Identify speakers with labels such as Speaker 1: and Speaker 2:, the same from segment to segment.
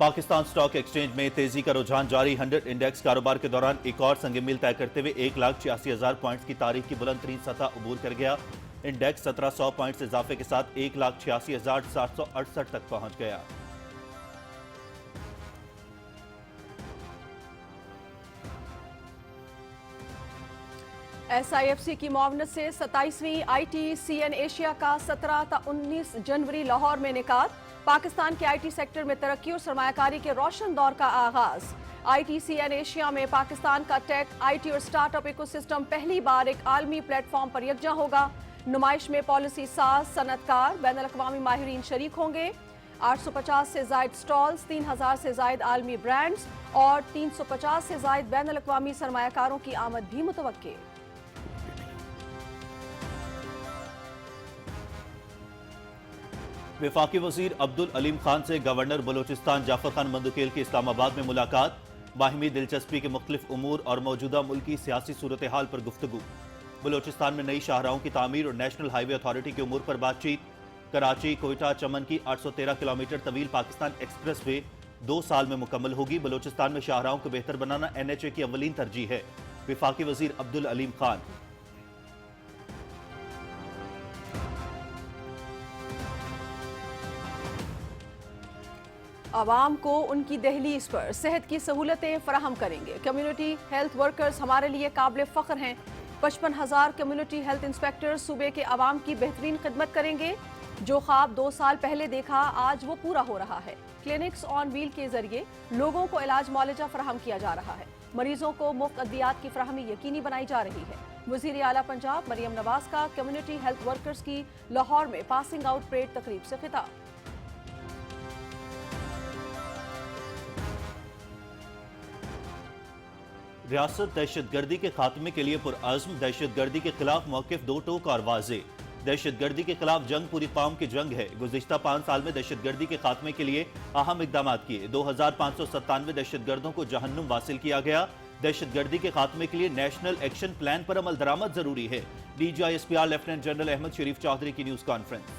Speaker 1: Pakistan stock exchange में तेजी का रुझान जारी। 100 इंडेक्स कारोबार के दौरान एक और संग मील तय करते हुए 1,86,000 पॉइंट्स की तारीख की बुलंद तरीन सतह अबूर कर गया। इंडेक्स 1700 पॉइंट्स इजाफे के साथ 1,86,768 तक पहुंच गया।
Speaker 2: SIFC की मुआवनत से 27वीं ITCN एशिया का 17 ta 19 जनवरी लाहौर में इनेकाद। पाकिस्तान के IT सेक्टर में तरक्की और सरमायाकारी के रोशन दौर का आगाज। ITCN एशिया में पाकिस्तान का टेक, IT और स्टार्टअप इकोसिस्टम पहली बार एक आलमी प्लेटफॉर्म पर यकजा होगा। नुमाइश में पॉलिसी साज, सनतकार, बैनुल अक़वामी माहिरीन शरीक होंगे। 850 से जायद स्टॉल्स, 3,000 से जायद आलमी ब्रांड्स और 350 से जायद बैनुल अक़वामी सरमायाकारों की आमद भी मुतवक्के।
Speaker 1: वफाकी वजीर अब्दुल अलीम खान से गवर्नर बलोचिस्तान जाफर खान मंदुकेल की इस्लामाबाद में मुलाकात। बाहिमी दिलचस्पी के मुख्तलिफ उमूर और मौजूदा मुल्की सियासी सूरत हाल पर गुफ्तगू। बलोचिस्तान में नई शाहराहों की तामीर और नेशनल हाईवे अथॉरिटी के उमूर पर बातचीत। कराची कोयटा चमन की 813 किलोमीटर तवील पाकिस्तान एक्सप्रेस वे 2 साल में मुकम्मल होगी। बलोचिस्तान में शाहराहों को बेहतर बनाना NHA की अव्वलीन तरजीह है। वफाकी वजीर अब्दुल अलीम खान।
Speaker 2: आवाम को उनकी दहलीज पर सेहत की सहूलतें फराहम करेंगे। कम्युनिटी हेल्थ वर्कर्स हमारे लिए काबिल फ़ख्र हैं। 55,000 कम्युनिटी हेल्थ इंस्पेक्टर सूबे के आवाम की बेहतरीन खिदमत करेंगे। जो ख्वाब 2 साल पहले देखा, आज वो पूरा हो रहा है। क्लिनिक्स ऑन व्हील के जरिए लोगों को इलाज मुआलजा फराहम किया जा रहा है। मरीजों को मुफ्त अद्वियात की फराहमी यकीनी बनाई जा रही है। वज़ीर आला पंजाब मरियम नवाज का कम्युनिटी हेल्थ वर्कर्स की लाहौर में पासिंग आउट परेड तकरीब से खिताब।
Speaker 1: रियासत दहशतगर्दी के खात्मे के लिए पुरअज़्म। दहशतगर्दी के खिलाफ मौक़िफ़ दो टोक और वाज़े। दहशतगर्दी के खिलाफ जंग पूरी कौम की जंग है। गुज़िश्ता 5 साल में दहशतगर्दी के खात्मे के लिए अहम इक़दाम किए। 2,597 दहशतगर्दों को जहन्नुम वासिल किया गया। दहशतगर्दी के खात्मे के लिए नेशनल एक्शन प्लान पर अमल दरामद जरूरी है। DGISPR लेफ्टिनेंट जनरल अहमद शरीफ चौधरी की न्यूज़ कॉन्फ्रेंस।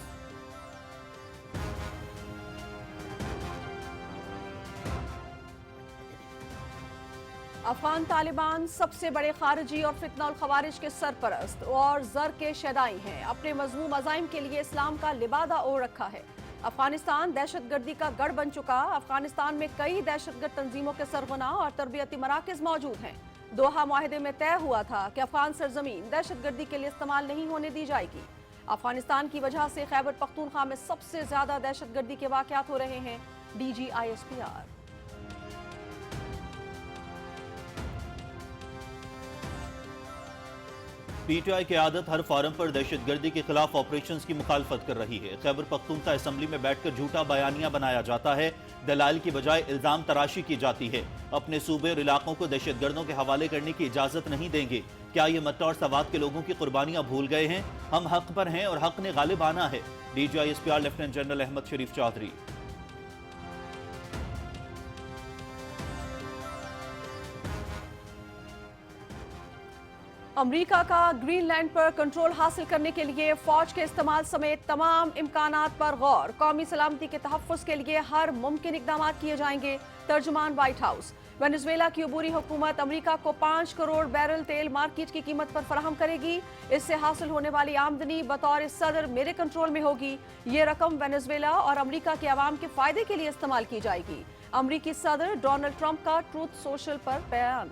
Speaker 2: अफगान तालिबान सबसे बड़े खारिजी और फितना और खवारिज के सरपरस्त और जर के शदाई हैं। अपने मज़मूम अज़ाइम के लिए इस्लाम का लिबादा ओढ़ रखा है। अफगानिस्तान दहशतगर्दी का गढ़ बन चुका। अफगानिस्तान में कई दहशतगर्द तंजीमों के सरगना और तरबियती मराकज़ मौजूद हैं। दोहा मुआहदे में तय हुआ था कि अफगान सरजमीन दहशतगर्दी के लिए इस्तेमाल नहीं होने दी जाएगी। अफगानिस्तान की वजह से खैबर पख्तूनख्वा में सबसे ज्यादा दहशतगर्दी के वाक़यात हो रहे हैं। DGISPR।
Speaker 1: PTI की आदत हर फॉरम पर दहशतगर्दी के खिलाफ ऑपरेशंस की मुखालफत कर रही है। खैबर पख्तूनख्वा असम्बली में बैठकर झूठा बयानिया बनाया जाता है। दलाइल की बजाय इल्जाम तराशी की जाती है। अपने सूबे और इलाकों को दहशतगर्दों के हवाले करने की इजाजत नहीं देंगे। क्या ये मट्टा और सवात के लोगों की कुर्बानियां भूल गए हैं? हम हक पर हैं और हक ने गालिब आना है। DGISPR लेफ्टिनेंट जनरल अहमद शरीफ चौधरी।
Speaker 2: अमरीका का ग्रीनलैंड पर कंट्रोल हासिल करने के लिए फौज के इस्तेमाल समेत तमाम इम्कानात पर गौर। कौमी सलामती के तहफ़्फ़ुज़ के लिए हर मुमकिन इक़दाम किए जाएंगे। तर्जुमान व्हाइट हाउस। वेनेज़ुएला की अबूरी हुकूमत अमरीका को 5 करोड़ बैरल तेल मार्केट की कीमत पर फराहम करेगी। इससे हासिल होने वाली आमदनी बतौर सदर मेरे कंट्रोल में होगी। ये रकम वेनेज़ुएला और अमरीका के अवाम के फायदे के लिए इस्तेमाल की जाएगी। अमरीकी सदर डोनाल्ड ट्रंप का ट्रूथ सोशल पर बयान।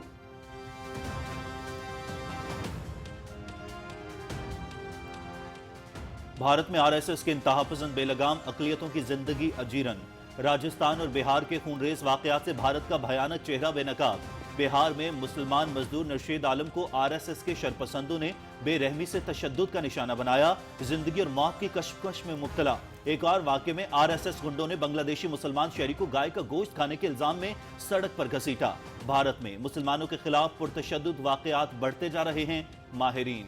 Speaker 1: भारत में RSS के इंतहापसंद बेलगाम अक़लियतों की जिंदगी अजीरन। राजस्थान और बिहार के खूनरेज वाक़यात से भारत का भयानक चेहरा बेनकाब। बिहार में मुसलमान मजदूर नरशेद आलम को RSS के शरपसंदों ने बेरहमी से तशद्दुद का निशाना बनाया। जिंदगी और मौत की कशमकश में मुब्तला। एक और वाक़े में RSS गुंडों ने बांग्लादेशी मुसलमान शहरी को गाय का गोश्त खाने के इल्जाम में सड़क पर घसीटा। भारत में मुसलमानों के खिलाफ पुरतशद्दुद वाक़यात बढ़ते जा रहे हैं। माहिरीन।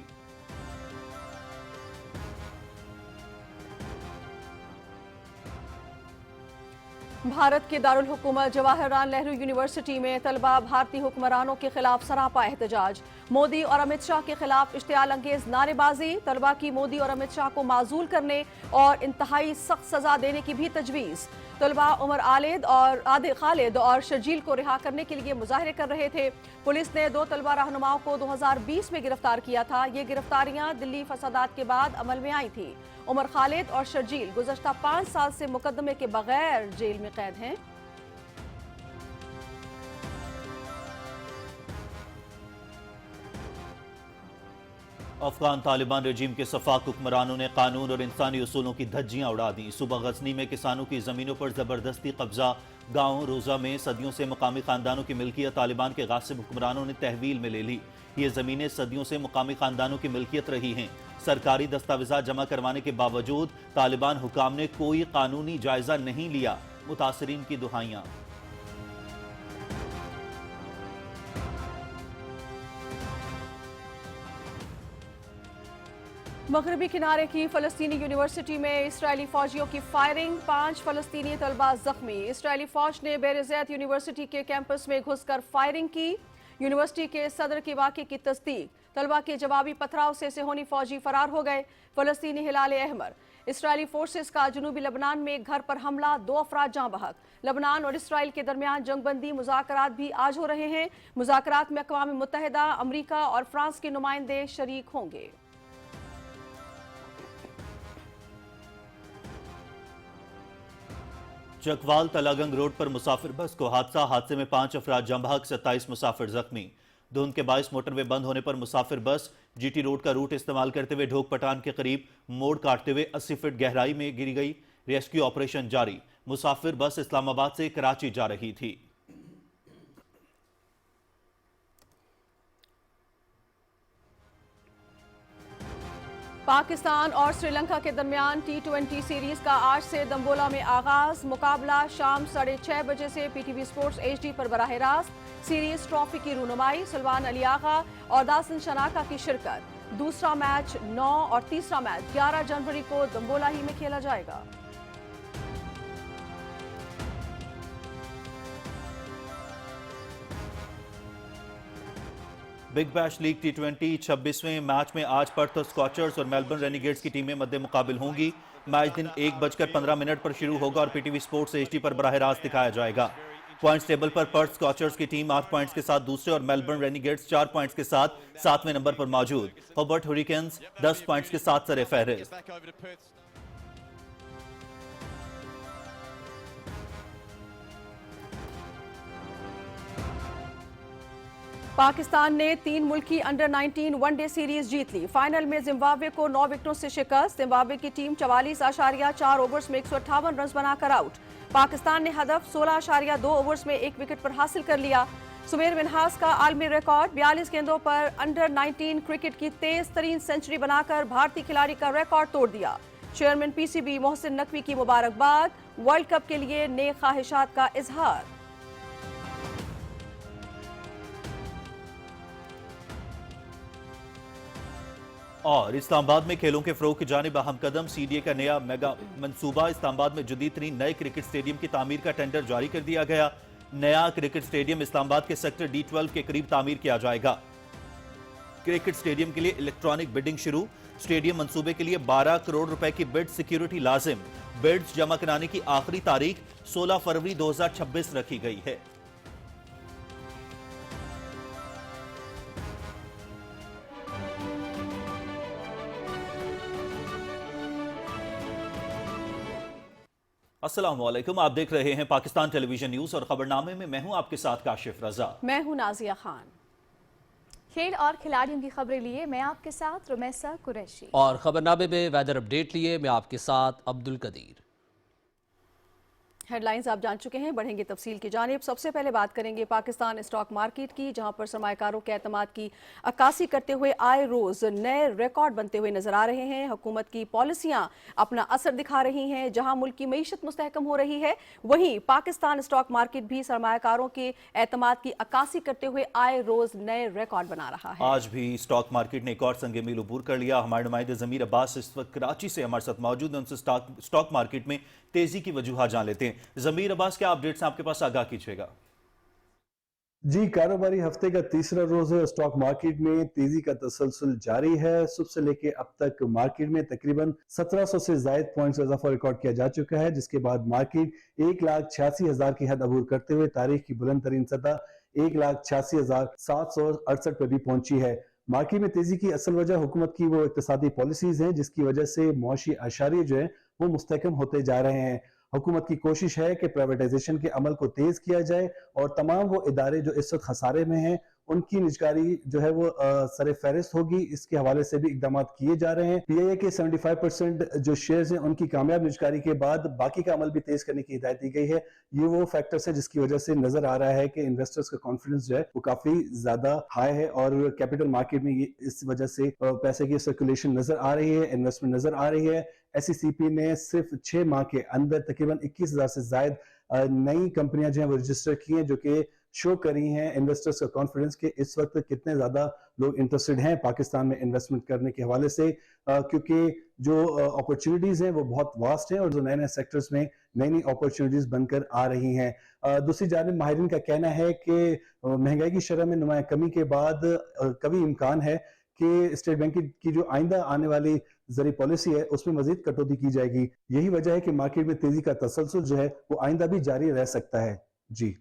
Speaker 2: भारत के दारुल हुकूमत जवाहरलाल नेहरू यूनिवर्सिटी में तलबा भारतीय हुक्मरानों के खिलाफ सरापा एहतजाज। मोदी और अमित शाह के खिलाफ इश्तियाल अंगेज नारेबाजी। तलबा की मोदी और अमित शाह को माजूल करने और इंतहाई सख्त सजा देने की भी तजवीज़। طلبہ عمر عادل خالد اور شرجیل کو رہا کرنے کے لیے مظاہرے کر رہے تھے۔ پولیس نے 2 طلبہ رہنماؤں کو 2020 میں گرفتار کیا تھا۔ یہ گرفتاریاں دلی فسادات کے بعد عمل میں آئی تھیں۔ عمر خالد اور شرجیل گزشتہ 5 سال سے مقدمے کے بغیر جیل میں قید ہیں۔
Speaker 1: افغان طالبان رجیم کے سفاک حکمرانوں نے قانون اور انسانی اصولوں کی دھجیاں اڑا دیں۔ صوبہ غزنی میں کسانوں کی زمینوں پر زبردستی قبضہ۔ گاؤں روزہ میں صدیوں سے مقامی خاندانوں کی ملکیت طالبان کے غاصب حکمرانوں نے تحویل میں لے لی۔ یہ زمینیں صدیوں سے مقامی خاندانوں کی ملکیت رہی ہیں۔ سرکاری دستاویزات جمع کروانے کے باوجود طالبان حکام نے کوئی قانونی جائزہ نہیں لیا۔ متاثرین کی دہائیاں۔
Speaker 2: مغربی کنارے کی فلسطینی یونیورسٹی میں اسرائیلی فوجیوں کی فائرنگ، 5 فلسطینی طلبہ زخمی۔ اسرائیلی فوج نے بیر زیت یونیورسٹی کے کیمپس میں گھس کر فائرنگ کی۔ یونیورسٹی کے صدر کی واقعے کی تصدیق۔ طلبہ کے جوابی پتھراؤ سے صہیونی فوجی فرار ہو گئے۔ فلسطینی ہلال احمر۔ اسرائیلی فورسز کا جنوبی لبنان میں ایک گھر پر حملہ، 2 افراد جاں بحق۔ لبنان اور اسرائیل کے درمیان جنگ بندی مذاکرات بھی آج ہو رہے ہیں۔ مذاکرات میں اقوام متحدہ، امریکہ اور فرانس کے نمائندے شریک ہوں گے۔
Speaker 1: چکوال تلاگنگ روڈ پر مسافر بس کو حادثے میں 5 افراد جاں بحق، 27 مسافر زخمی۔ دھند کے باعث موٹر وے بند ہونے پر مسافر بس جی ٹی روڈ کا روٹ استعمال کرتے ہوئے ڈھوک پٹان کے قریب موڑ کاٹتے ہوئے 80 فٹ گہرائی میں گر گئی۔ ریسکیو آپریشن جاری۔ مسافر بس اسلام آباد سے کراچی جا رہی تھی۔
Speaker 2: پاکستان اور سری لنکا کے درمیان T20 سیریز کا آج سے دمبولا میں آغاز۔ مقابلہ شام 6:30 بجے سے P T V sports HD پر براہ راست۔ سیریز ٹرافی کی رونمائی، سلمان علی آغا اور داسن شناکا کی شرکت۔ دوسرا میچ 9 اور تیسرا میچ 11 جنوری کو دمبولا ہی میں کھیلا جائے گا۔
Speaker 1: بگ بیش لیگ T20 26ویں میچ میں آج پرتھ اسکاچرز اور میلبرن رینیگیٹس کی ٹیمیں مد مقابل ہوں گی۔ میچ دن 1:15 پر شروع ہوگا اور P T V sports HD پر براہ راست دکھایا جائے گا۔ پوائنٹس ٹیبل پر پرتھ اسکاچرز کی ٹیم 8 پوائنٹس کے ساتھ دوسرے اور میلبرن رینیگیٹس 4 پوائنٹس کے ساتھ 7ویں نمبر پر موجود۔ ہوبرٹ ہریکینز 10 پوائنٹس کے ساتھ سر فہرست۔
Speaker 2: پاکستان نے 3 ملکی انڈر 19 ون ڈے سیریز جیت لی۔ فائنل میں زمبابوے کو 9 وکٹوں سے شکست۔ زمبابوے کی ٹیم 44.4 اوورز میں 158 رنز بنا کر آؤٹ۔ پاکستان نے ہدف 16.2 اوورز میں 1 وکٹ پر حاصل کر لیا۔ سمیر منہاس کا عالمی ریکارڈ 42 گیندوں پر انڈر 19 کرکٹ کی تیز ترین سنچری بنا کر بھارتی کھلاڑی کا ریکارڈ توڑ دیا۔ چیئرمین PCB محسن نقوی کی مبارکباد۔ ورلڈ کپ کے لیے نیک خواہشات کا اظہار۔
Speaker 1: اور اسلام آباد میں کھیلوں کے فروغ کی جانب اہم قدم، CDA کا نیا میگا منصوبہ۔ اسلام آباد میں جدید ترین نئے کرکٹ سٹیڈیم کی تعمیر کا ٹینڈر جاری کر دیا گیا۔ نیا کرکٹ سٹیڈیم اسلام آباد کے سیکٹر D12 کے قریب تعمیر کیا جائے گا۔ کرکٹ سٹیڈیم کے لیے الیکٹرانک بڈنگ شروع۔ سٹیڈیم منصوبے کے لیے 12 کروڑ روپے کی بڈ سیکیورٹی لازم۔ بڈز جمع کرانے کی آخری تاریخ 16 فروری 2026 رکھی گئی ہے۔ السلام علیکم، آپ دیکھ رہے ہیں پاکستان ٹیلی ویژن نیوز اور خبرنامے میں میں ہوں آپ کے ساتھ کاشف رضا۔
Speaker 2: میں ہوں نازیہ خان۔
Speaker 3: کھیل اور کھلاڑیوں کی خبریں لیے میں آپ کے ساتھ رمیسہ قریشی،
Speaker 4: اور خبرنامے میں ویدر اپڈیٹ لیے میں آپ کے ساتھ عبد القدیر۔
Speaker 2: ہیڈ لائنز آپ جان چکے ہیں، بڑھیں گے تفصیل کی جانب۔ سب سے پہلے بات کریں گے پاکستان اسٹاک مارکیٹ کی، جہاں پر سرمایہ کاروں کے اعتماد کی عکاسی کرتے ہوئے آئے روز نئے ریکارڈ بنتے ہوئے نظر آ رہے ہیں۔ حکومت کی پالیسیاں اپنا اثر دکھا رہی ہیں۔ جہاں ملک کی معیشت مستحکم ہو رہی ہے، وہیں پاکستان اسٹاک مارکیٹ بھی سرمایہ کاروں کے اعتماد کی عکاسی کرتے ہوئے آئے روز نئے ریکارڈ بنا رہا ہے۔
Speaker 1: آج بھی اسٹاک مارکیٹ نے ایک اور سنگ میل عبور کر لیا۔ ہمارے نمائندے ضمیر عباس اس وقت کراچی سے ہمارے ساتھ موجود ہیں، ان سے اسٹاک مارکیٹ میں تیزی کی وجوہات جان لیتے ہیں۔ ضمیر عباس، کیا اپڈیٹس ہیں آپ کے پاس، آگاہ کیجیے گا۔
Speaker 5: जी, कारोबारी हफ्ते का तीसरा रोज है। स्टॉक मार्केट में तेजी का तसलसल जारी है। सुबह से लेके अब तक मार्केट में तकरीबन 1700 से ज्यादा पॉइंट्स का इजाफा रिकॉर्ड किया जा चुका है, जिसके बाद मार्केट 1,86,000 की हद अबूर करते हुए तारीख की बुलंद तरीन सतह 1,86,768 पर भी पहुंची है। मार्केट में तेजी की असल वजह हुकूमत की वो इक्तिसादी पॉलिसीज हैं, जिसकी वजह से मौशी आशारे जो है वो मुस्तहकम होते जा रहे हैं। हुकूमत की कोशिश है कि प्राइवेटाइजेशन के अमल को तेज किया जाए और तमाम वो इदारे जो इस वक्त खसारे में हैं उनकी निजकारी जो है वो सर फहरिस्त होगी। इसके हवाले से भी इकदाम किए जा रहे हैं। पीआईए के 75% जो शेयर्स हैं उनकी कामयाब निजकारी के बाद बाकी का अमल भी तेज करने की हिदायत दी गई है। ये वो फैक्टर्स है जिसकी वजह से नजर आ रहा है कि इन्वेस्टर्स का कॉन्फिडेंस जो है वो काफी ज्यादा हाई है और कैपिटल मार्केट में ये इस वजह से पैसे की सर्कुलेशन नजर आ रही है, इन्वेस्टमेंट नजर आ रही है। एसईसीपी ने सिर्फ 6 माह के अंदर तकरीबन 21,000 से ज्यादा नई कंपनियां जो है वो रजिस्टर की हैं, जो कि शो करी हैं इन्वेस्टर्स का कॉन्फिडेंस के इस वक्त कितने ज्यादा लोग इंटरेस्टेड हैं पाकिस्तान में इन्वेस्टमेंट करने के हवाले से, क्योंकि जो अपॉर्चुनिटीज हैं वो बहुत वास्ट हैं और जो नए नए सेक्टर्स में नई नई अपॉर्चुनिटीज बनकर आ रही हैं। दूसरी जानिब माहिरीन का कहना है कि महंगाई की शरह में नुमाया कमी के बाद कभी इम्कान है कि स्टेट बैंक की जो आइंदा आने वाली ज़री पॉलिसी है उसमें मजीद कटौती की जाएगी। यही वजह है कि मार्केट में तेजी का तसलसल जो है वो आइंदा भी जारी रह सकता है। जी,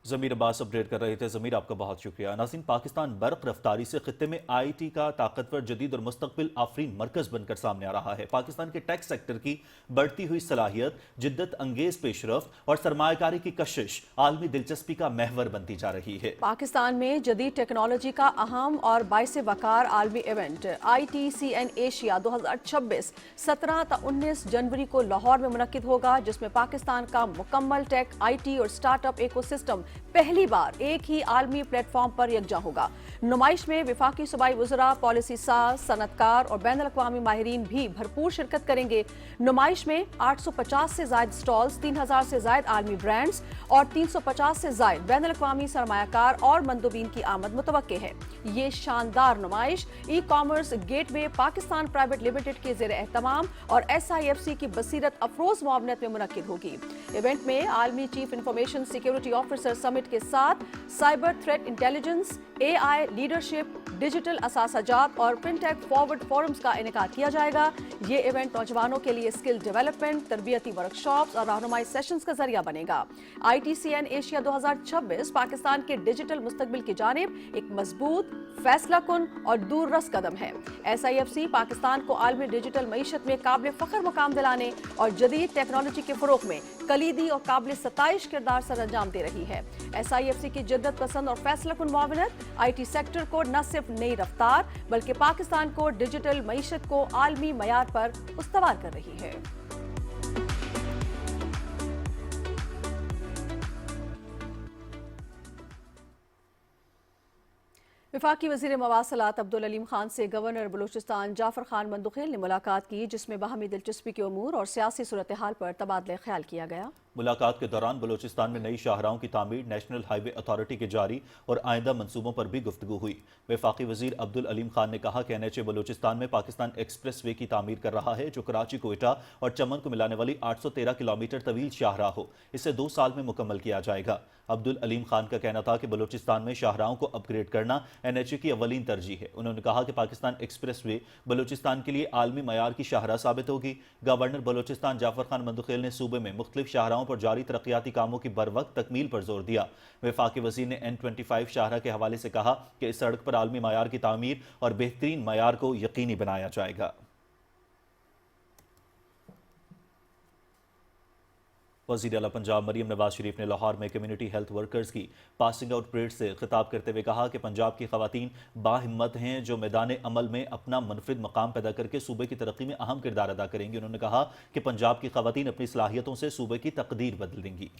Speaker 1: ज़मीर अब्बास अपडेट कर रहे थे। ज़मीर, आपका बहुत शुक्रिया। नाज़रीन, पाकिस्तान बर्क रफ्तारी से खित्ते में आईटी का ताकतवर, जदीद और मुस्तकबिल आफरीन मरकज बनकर सामने आ रहा है। पाकिस्तान के टेक सेक्टर की बढ़ती हुई सलाहियत, जिद्दत अंगेज पेशरफ्त और सरमायाकारी की कशिश आलमी दिलचस्पी का महवर बनती जा रही है।
Speaker 2: पाकिस्तान में जदीद टेक्नोलॉजी का अहम और बाइसे वकार आलमी इवेंट ITCN एशिया 2026 17 ता 19 जनवरी को लाहौर में मुनक्किद होगा, जिसमें पाकिस्तान का मुकम्मल टेक, IT और स्टार्टअप इकोसिस्टम पहली बार एक ही आलमी प्लेटफॉर्म पर यकजा होगा। नुमाइश में विफाकी सूबाई वज़रा, पॉलिसी साज, सनतकार और बैनुल अक़वामी माहिरीन भी भरपूर शिरकत करेंगे। नुमाइश में 850 से ज़ायद स्टॉल्स, 3000 से ज़ायद आलमी ब्रांड्स और 350 से ज़ायद बैनुल अक़वामी सरमायाकार और मंदोबीन की आमद मुतवक्के है। ये शानदार नुमाइश e commerce gateway Pakistan private limited के ज़ेर एहतमाम और SIFC की बसीरत अफरोज मुआवनत में मुनक्किद होगी। इवेंट में आलमी chief information security officer summit के साथ cyber threat intelligence, AI leadership, digital असासाजात और फिनटेक फॉरवर्ड फोरम्स का इनेकाद किया जाएगा। ये इवेंट नौजवानों के लिए स्किल डेवलपमेंट, तरबियती वर्कशॉप्स और रहनुमाई सेशंस का जरिया बनेगा। ITCN एशिया 2026 पाकिस्तान के डिजिटल मुस्तकबिल की जानिब एक मजबूत, फैसला कुन और दूररस कदम है। SIFC पाकिस्तान को आलमी डिजिटल मईशत में काबिल फख्र मुकाम दिलाने और जदीद टेक्नोलॉजी के फरोग में कलीदी और काबिल सताइश किरदार सर अंजाम दे रही है। SIFC की जिद्दत पसंद और फैसला कुन मुआवनत IT सेक्टर को न सिर्फ नई रफ्तार बल्कि पाकिस्तान को डिजिटल मईशत को आलमी मयार पर उस्तवार कर रही है। वफाकी वज़ीर मवासलात अब्दुल अलीम खान से गवर्नर बलूचिस्तान जाफर खान मंदुखेल ने मुलाकात की, जिसमें बाहमी दिलचस्पी के उमूर और सियासी सूरत हाल पर तबादला ख्याल किया गया।
Speaker 1: मुलाकात के दौरान बलूचिस्तान में नई शाहराहों की तामीर, नेशनल हाईवे अथॉरिटी के जारी और आइंदा मंसूबों पर भी गुफ्तगू हुई। वफाकी वज़ीर अब्दुल अलीम खान ने कहा कि NHA बलूचिस्तान में पाकिस्तान एक्सप्रेस वे की तामीर कर रहा है, जो कराची, कोयटा और चमन को मिलाने वाली 813 किलोमीटर तवील शाहराह हो। इसे 2 साल में मुकम्मल किया जाएगा। अब्दुल अलीम खान का कहना था कि बलूचिस्तान में शाहराहों को अपग्रेड करना NHA की अवलीन तरजीह है। उन्होंने कहा कि पाकिस्तान एक्सप्रेस वे बलूचिस्तान के लिए आलमी मयार की शाहराह साबित होगी। गवर्नर बलूचिस्तान जाफर खान मंदुखेल ने सूबे में मुख्तलिफ शाहराहों पर जारी तरक्याती कामों की बर वक्त तकमील पर जोर दिया। वफाकी वज़ीर ने N25 शाहराह के हवाले से कहा कि इस सड़क पर आलमी मयार की तामीर और बेहतरीन मयार को यकीनी बनाया जाएगा। वज़ीर आला पंजाब मरीम नवाज शरीफ ने लाहौर में कम्युनिटी हेल्थ वर्कर्स की पासिंग आउट परेड से खिताब करते हुए कहा कि पंजाब की ख़वातीन बाहिम्मत हैं, जो मैदान अमल में अपना मुनफरिद मकाम पैदा करके सूबे की तरक्की में अहम किरदार अदा करेंगी। उन्होंने कहा कि पंजाब की ख़वातीन अपनी सलाहियतों से सूबे की तकदीर बदल देंगी।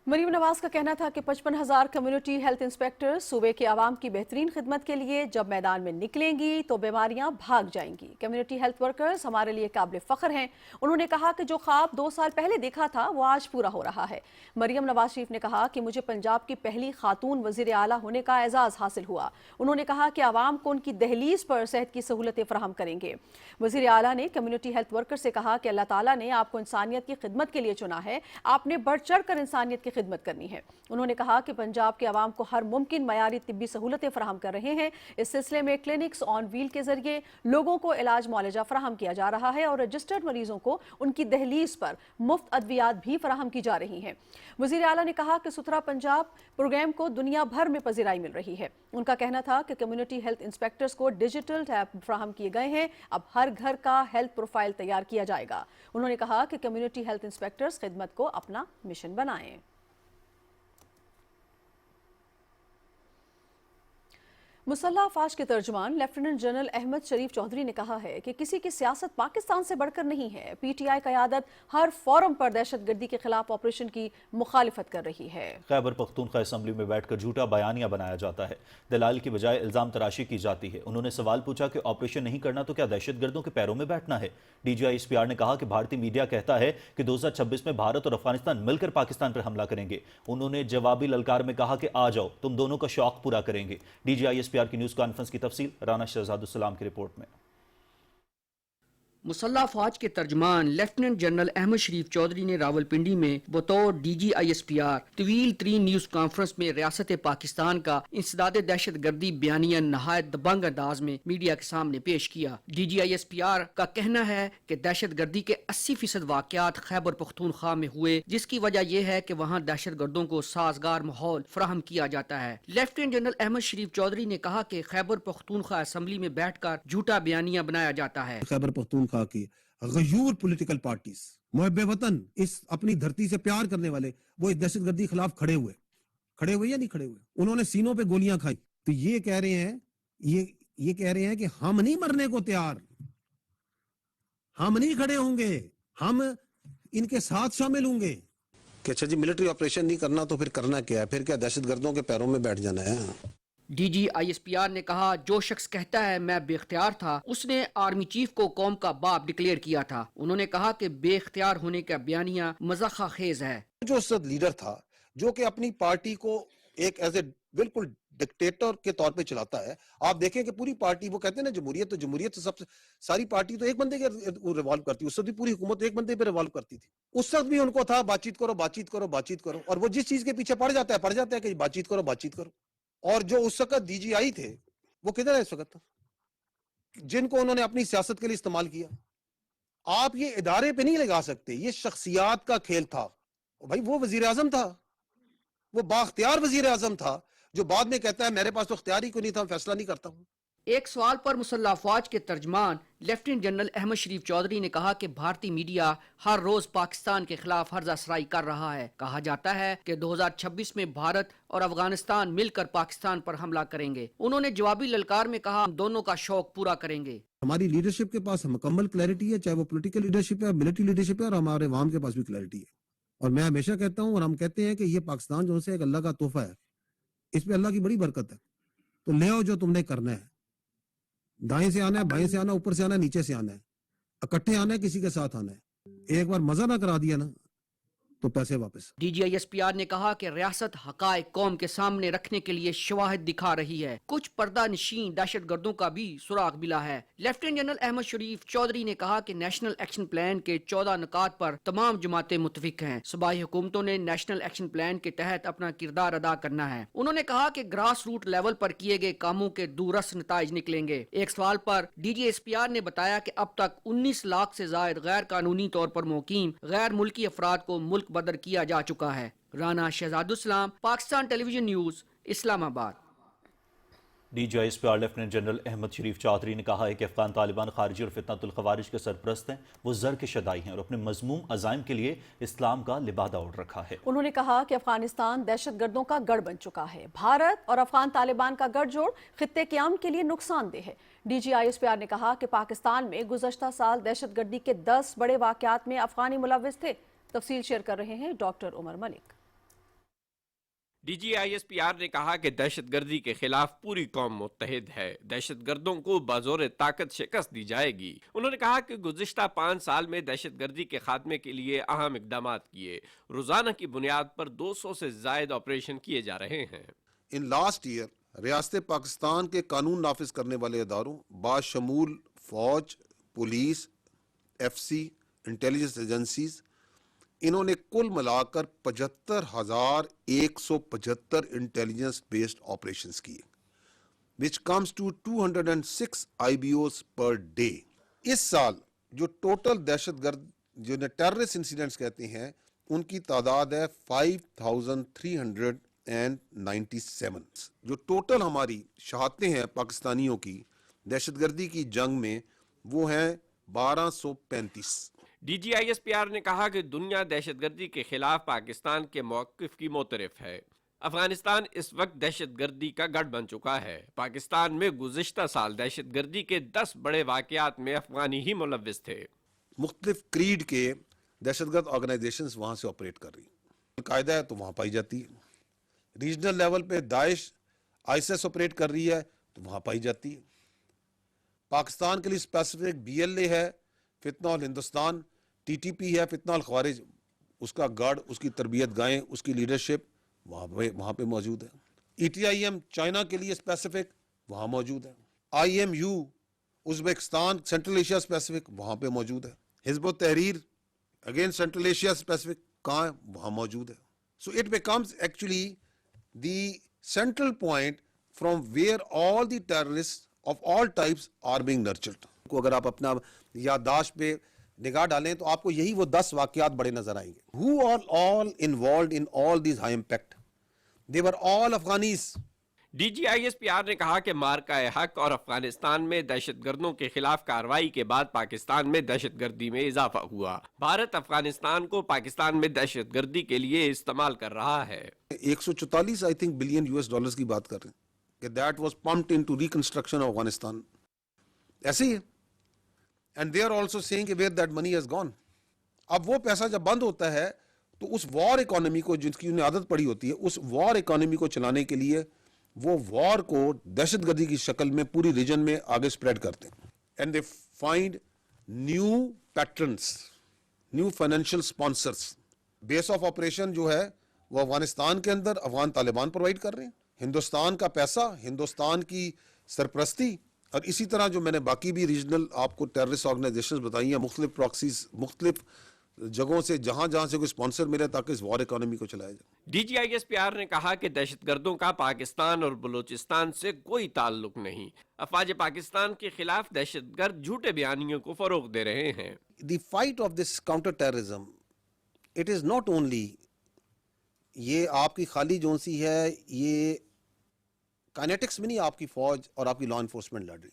Speaker 2: मरीम नवाज का कहना था कि 55,000 कम्युनिटी हेल्थ इंस्पेक्टर सूबे के आवाम की बेहतरीन खिदमत के लिए जब मैदान में निकलेंगी तो बीमारियां भाग जाएंगी। कम्युनिटी हेल्थ वर्कर्स हमारे लिए काबिल फ़ख्र हैं। उन्होंने कहा कि जो ख्वाब 2 साल पहले देखा था वो आज पूरा हो रहा है। मरीम नवाज शरीफ ने कहा कि मुझे पंजाब की पहली खातून वज़ीर आला होने का एजाज़ हासिल हुआ। उन्होंने कहा कि आवाम को उनकी दहलीज पर सेहत की सहूलतें फराहम करेंगे। वज़ीर आला ने कम्युनिटी हेल्थ वर्कर से कहा कि अल्लाह ताला ने आपको इंसानियत की खिदमत के लिए चुना है, आपने बढ़ चढ़ कर इंसानियत की خدمت کرنی ہے۔ انہوں نے کہا کہ پنجاب کے عوام کو ہر ممکن معیاری طبی سہولتیں فراہم کر رہے ہیں۔ اس سلسلے میں کلینکس آن ویل کے ذریعے لوگوں کو علاج معالجہ فراہم کیا جا رہا ہے اور رجسٹرڈ مریضوں کو ان کی دہلیز پر مفت ادویات بھی فراہم کی جا رہی ہیں۔ وزیر اعلیٰ نے کہا کہ ستھرا پنجاب پروگرام کو دنیا بھر میں پذیرائی مل رہی ہے۔ ان کا کہنا تھا کہ کمیونٹی ہیلتھ انسپیکٹرز کو ڈیجیٹل ٹیب فراہم کیے گئے ہیں، اب ہر گھر کا ہیلتھ پروفائل تیار کیا جائے گا۔ انہوں نے کہا کہ کمیونٹی ہیلتھ انسپیکٹرز خدمت کو اپنا مشن بنائیں۔ مسلح افواج کے ترجمان لیفٹیننٹ جنرل احمد شریف چودھری نے کہا ہے کہ کسی کی سیاست پاکستان سے بڑھ کر نہیں ہے۔ پی ٹی آئی قیادت ہر فورم پر دہشت گردی کے خلاف آپریشن کی مخالفت کر رہی ہے۔
Speaker 1: خیبر پختونخوا اسمبلی میں بیٹھ کر جھوٹا بیانیہ بنایا جاتا ہے، دلائل کی بجائے الزام تراشی کی جاتی ہے۔ انہوں نے سوال پوچھا کہ آپریشن نہیں کرنا تو کیا دہشت گردوں کے پیروں میں بیٹھنا ہے؟ D G I S P R نے کہا کہ بھارتی میڈیا کہتا ہے کہ 2026 میں بھارت اور افغانستان مل کر پاکستان پر حملہ کریں گے۔ انہوں نے جوابی للکار میں کہا کہ آ جاؤ، تم دونوں کا شوق پورا کریں گے۔ D G I S P R کی نیوز کانفرنس کی تفصیل رانا شہزاد السلام کی رپورٹ میں۔
Speaker 6: مسلح افواج کے ترجمان لیفٹیننٹ جنرل احمد شریف چودھری نے راولپنڈی میں بطور D G I S P R طویل ترین نیوز کانفرنس میں ریاست پاکستان کا انسداد دہشت گردی بیانیہ نہایت دبنگ انداز میں میڈیا کے سامنے پیش کیا۔ D G I S P R کا کہنا ہے کہ دہشت گردی کے 80% واقعات خیبر پختونخوا میں ہوئے، جس کی وجہ یہ ہے کہ وہاں دہشت گردوں کو سازگار ماحول فراہم کیا جاتا ہے۔ لیفٹیننٹ جنرل احمد شریف چودھری نے کہا کہ خیبر پختونخوا اسمبلی میں بیٹھ کر جھوٹا بیانیہ بنایا جاتا ہے۔
Speaker 7: خیبر پختونخوا کی غیور پولیٹیکل پارٹیز، محب وطن، اس اپنی دھرتی سے پیار کرنے والے، وہ اس دہشت گردی خلاف کھڑے ہوئے یا نہیں کھڑے ہوئے؟ انہوں نے سینوں پہ گولیاں کھائی، تو یہ کہہ رہے ہیں کہ ہم نہیں مرنے کو تیار، ہم نہیں کھڑے ہوں گے، ہم ان کے ساتھ شامل ہوں گے۔
Speaker 8: کہ اچھا جی ملٹری آپریشن نہیں کرنا تو پھر کرنا کیا ہے؟ پھر کیا دہشت گردوں کے پیروں میں بیٹھ جانا ہے؟
Speaker 6: D G I S P R نے کہا جو شخص کہتا ہے میں بے اختیار تھا، اس نے آرمی چیف کو قوم کا باپ ڈکلیئر کیا تھا۔ انہوں نے کہا کہ بے اختیار ہونے کا بیانیہ مضحکہ خیز ہے۔
Speaker 8: جو اس وقت لیڈر تھا جو کہ اپنی پارٹی کو ایک ایز اے بالکل ڈکٹیٹر کے طور پہ چلاتا ہے، آپ دیکھیں کہ پوری پارٹی، وہ کہتے ہیں نا جمہوریت تو سب سے ساری پارٹی تو ایک بندے کے ریوالو کرتی ہے، اس وقت بھی پوری حکومت ایک بندے پہ ریوالو کرتی تھی۔ اس وقت بھی ان کو تھا بات چیت کرو، اور وہ جس چیز کے پیچھے پڑ جاتا ہے کہ بات چیت کرو۔ اور جو اس وقت ڈی جی آئی تھے وہ کدھر ہے اس وقت، جن کو انہوں نے اپنی سیاست کے لیے استعمال کیا؟ آپ یہ ادارے پہ نہیں لگا سکتے، یہ شخصیات کا کھیل تھا۔ بھائی وہ وزیر اعظم تھا، وہ بااختیار وزیر اعظم تھا، جو بعد میں کہتا ہے میرے پاس تو اختیار ہی کوئی نہیں تھا، فیصلہ نہیں کرتا ہوں۔
Speaker 6: ایک سوال پر مسلح افواج کے ترجمان لیفٹیننٹ جنرل احمد شریف چودھری نے کہا کہ بھارتی میڈیا ہر روز پاکستان کے خلاف ہرزہ افزائی کر رہا ہے۔ کہا جاتا ہے کہ 2026 میں بھارت اور افغانستان مل کر پاکستان پر حملہ کریں گے۔ انہوں نے جوابی للکار میں کہا ہم دونوں کا شوق پورا کریں گے۔
Speaker 7: ہماری لیڈرشپ کے پاس مکمل کلیئرٹی ہے، چاہے وہ پولیٹیکل لیڈرشپ ہے، ملٹری لیڈرشپ ہے، اور ہمارے عوام کے پاس بھی کلیئرٹی ہے۔ اور میں ہمیشہ کہتا ہوں اور ہم کہتے ہیں کہ یہ پاکستان جو ہے ایک اللہ کا تحفہ ہے، اس پہ اللہ کی بڑی برکت ہے، تو لے آؤ جو تم نے کرنا ہے، دائیں سے آنا ہے، بائیں سے آنا ہے، اوپر سے آنا ہے، نیچے سے آنا ہے، اکٹھے آنا ہے، کسی کے ساتھ آنا ہے۔ ایک بار مزہ نہ کرا دیا نا تو پیسے واپس۔
Speaker 6: D G I S P R نے کہا کہ ریاست حقائق قوم کے سامنے رکھنے کے لیے شواہد دکھا رہی ہے، کچھ پردہ نشین دہشت گردوں کا بھی سراغ ملا ہے۔ لیفٹیننٹ جنرل احمد شریف چودھری نے کہا کہ نیشنل ایکشن پلان کے 14 نکات پر تمام جماعتیں متفق ہیں، صوبائی حکومتوں نے نیشنل ایکشن پلان کے تحت اپنا کردار ادا کرنا ہے۔ انہوں نے کہا کہ گراس روٹ لیول پر کیے گئے کاموں کے دورس نتائج نکلیں گے۔ ایک سوال پر D G S P R نے بتایا کہ اب تک 19 لاکھ سے زائد غیر قانونی طور پر مقیم غیر ملکی افراد کو ملک بدر کیا جا چکا ہے۔ رانا شہزاد السلام، Pakistan television news, Islamabad.
Speaker 1: D G I S P R lieutenant general Ahmed Sharif Chaudhry نے کہا ہے کہ افغان طالبان خارجی اور فتنۃ الخوارج کے سرپرست ہیں، وہ زر کے شدائی ہیں اور اپنے مذموم عزائم کے لیے اسلام کا لبادہ اوڑھ رکھا ہے۔
Speaker 2: انہوں نے کہا کہ افغانستان دہشت گردوں کا گڑھ بن چکا ہے، بھارت اور افغان طالبان کا گٹھ جوڑ خطے کے امن کے لیے نقصان دہ ہے۔ D G I S P R نے کہا کہ پاکستان میں گزشتہ سال دہشت گردی کے 10 بڑے واقعات میں افغانی ملوث تھے۔ تفصیل شیئر کر رہے ہیں doctor Umar Malik.
Speaker 9: D G I S P R نے کہا کہ دہشت گردی کے خلاف پوری قوم متحد ہے، دہشت گردوں کو بازور طاقت شکست دی جائے گی۔ انہوں نے کہا کہ گزشتہ 5 سال میں دہشت گردی کے خاتمے کے لیے اہم اقدامات کیے، روزانہ کی بنیاد پر 200 سے زائد آپریشن کیے جا رہے ہیں۔
Speaker 8: ان لاسٹ ایئر ریاست پاکستان کے قانون نافذ کرنے والے اداروں باشمول فوج، پولیس، ایف سی، انٹیلیجنس ایجنسیز، انہوں نے کل ملا کر 75,175 انٹیلیجنس بیسڈ آپریشنز کیے which comes to 206 IBOs per day. اس سال جو ٹوٹل دہشت گرد جو ٹیررسٹ انسیڈنٹس کہتے ہیں ان کی تعداد ہے 5,397. جو ٹوٹل ہماری شہادتیں ہیں پاکستانیوں کی دہشت گردی کی جنگ میں وہ ہیں 1235.
Speaker 9: D G I S P R نے کہا کہ دنیا دہشت گردی کے خلاف پاکستان کے موقف کی معترف ہے. افغانستان اس وقت دہشت گردی کا گڑھ بن چکا ہے. پاکستان میں گزشتہ سال دہشت گردی کے 10 بڑے واقعات میں افغانی ہی ملوث تھے.
Speaker 8: مختلف کریڈ کے دہشت گرد آرگنائزیشنز وہاں سے آپریٹ کر رہی ہیں. القاعدہ ہے تو وہاں پائی جاتی ہے. ریجنل لیول پہ داعش آئیسس آپریٹ کر رہی ہے تو وہاں پائی جاتی ہے. پاکستان کے لیے اسپیسیفک BLA ہے, فتنہ الہندوستان, TTP ہے, فتنہ الخوارج, اس کا گڑھ, اس کی تربیت گاہیں, اس کی لیڈرشپ وہاں پہ موجود ہے. ETIM چائنا کے لیے اسپیسیفک وہاں موجود ہے. IMU Uzbekistan central Asia specific وہاں پہ موجود ہے. حزب التحریر اگین سینٹرل ایشیا اسپیسیفک کہاں ہے وہاں موجود ہے. So it becomes actually the central point from where all the terrorist of all types are being nurtured. کو اگر آپ اپنا یادداشت پہ نگاہ ڈالیں تو آپ کو یہی وہ 10 واقعات بڑے نظر آئیں گے. Who are all involved in all these high impact? They were all Afghanis.
Speaker 9: D G I S P R نے کہا کہ مارکہ حق اور افغانستان میں دہشت گردوں کے خلاف کارروائی کے بعد پاکستان میں دہشت گردی میں اضافہ ہوا. بھارت افغانستان کو پاکستان میں دہشت گردی کے لیے استعمال کر رہا ہے.
Speaker 8: 144 I think بلین US کی بات کر رہے ہیں کہ that was pumped into reconstruction of Afghanistan. ایسے ہی ہے. And they are also saying where that money has gone. اب وہ پیسہ جب بند ہوتا ہے تو اس وار اکانومی کو جس کی انہیں عادت پڑی ہوتی ہے اس وار اکانومی کو چلانے کے لیے وہ وار کو دہشت گردی کی شکل میں پوری ریجن میں آگے سپریڈ کرتے ہیں. And they find new patterns, new financial sponsors. Base of operation جو ہے وہ افغانستان کے اندر افغان طالبان پرووائڈ کر رہے ہیں. ہندوستان کا پیسہ, ہندوستان کی سرپرستی, اور اسی طرح جو میں نے باقی بھی ریجنل آپ کو ٹیررسٹ آرگنائزیشنز بتائی ہیں, مختلف پراکسیز مختلف جگہوں سے جہاں سے کوئی اسپانسر ملے تاکہ اس وار اکانومی کو چلایا جائے.
Speaker 9: D G I S P R نے کہا کہ دہشت گردوں کا پاکستان اور بلوچستان سے کوئی تعلق نہیں. افواج پاکستان کے خلاف دہشت گرد جھوٹے بیانیوں کو فروغ دے رہے ہیں.
Speaker 8: The fight of this counter terrorism it is not only یہ آپ کی خالی جون سی ہے, یہ کائنیٹکس میں نہیں آپ کی فوج اور آپ کی لا انفورسمنٹ لڑ رہی.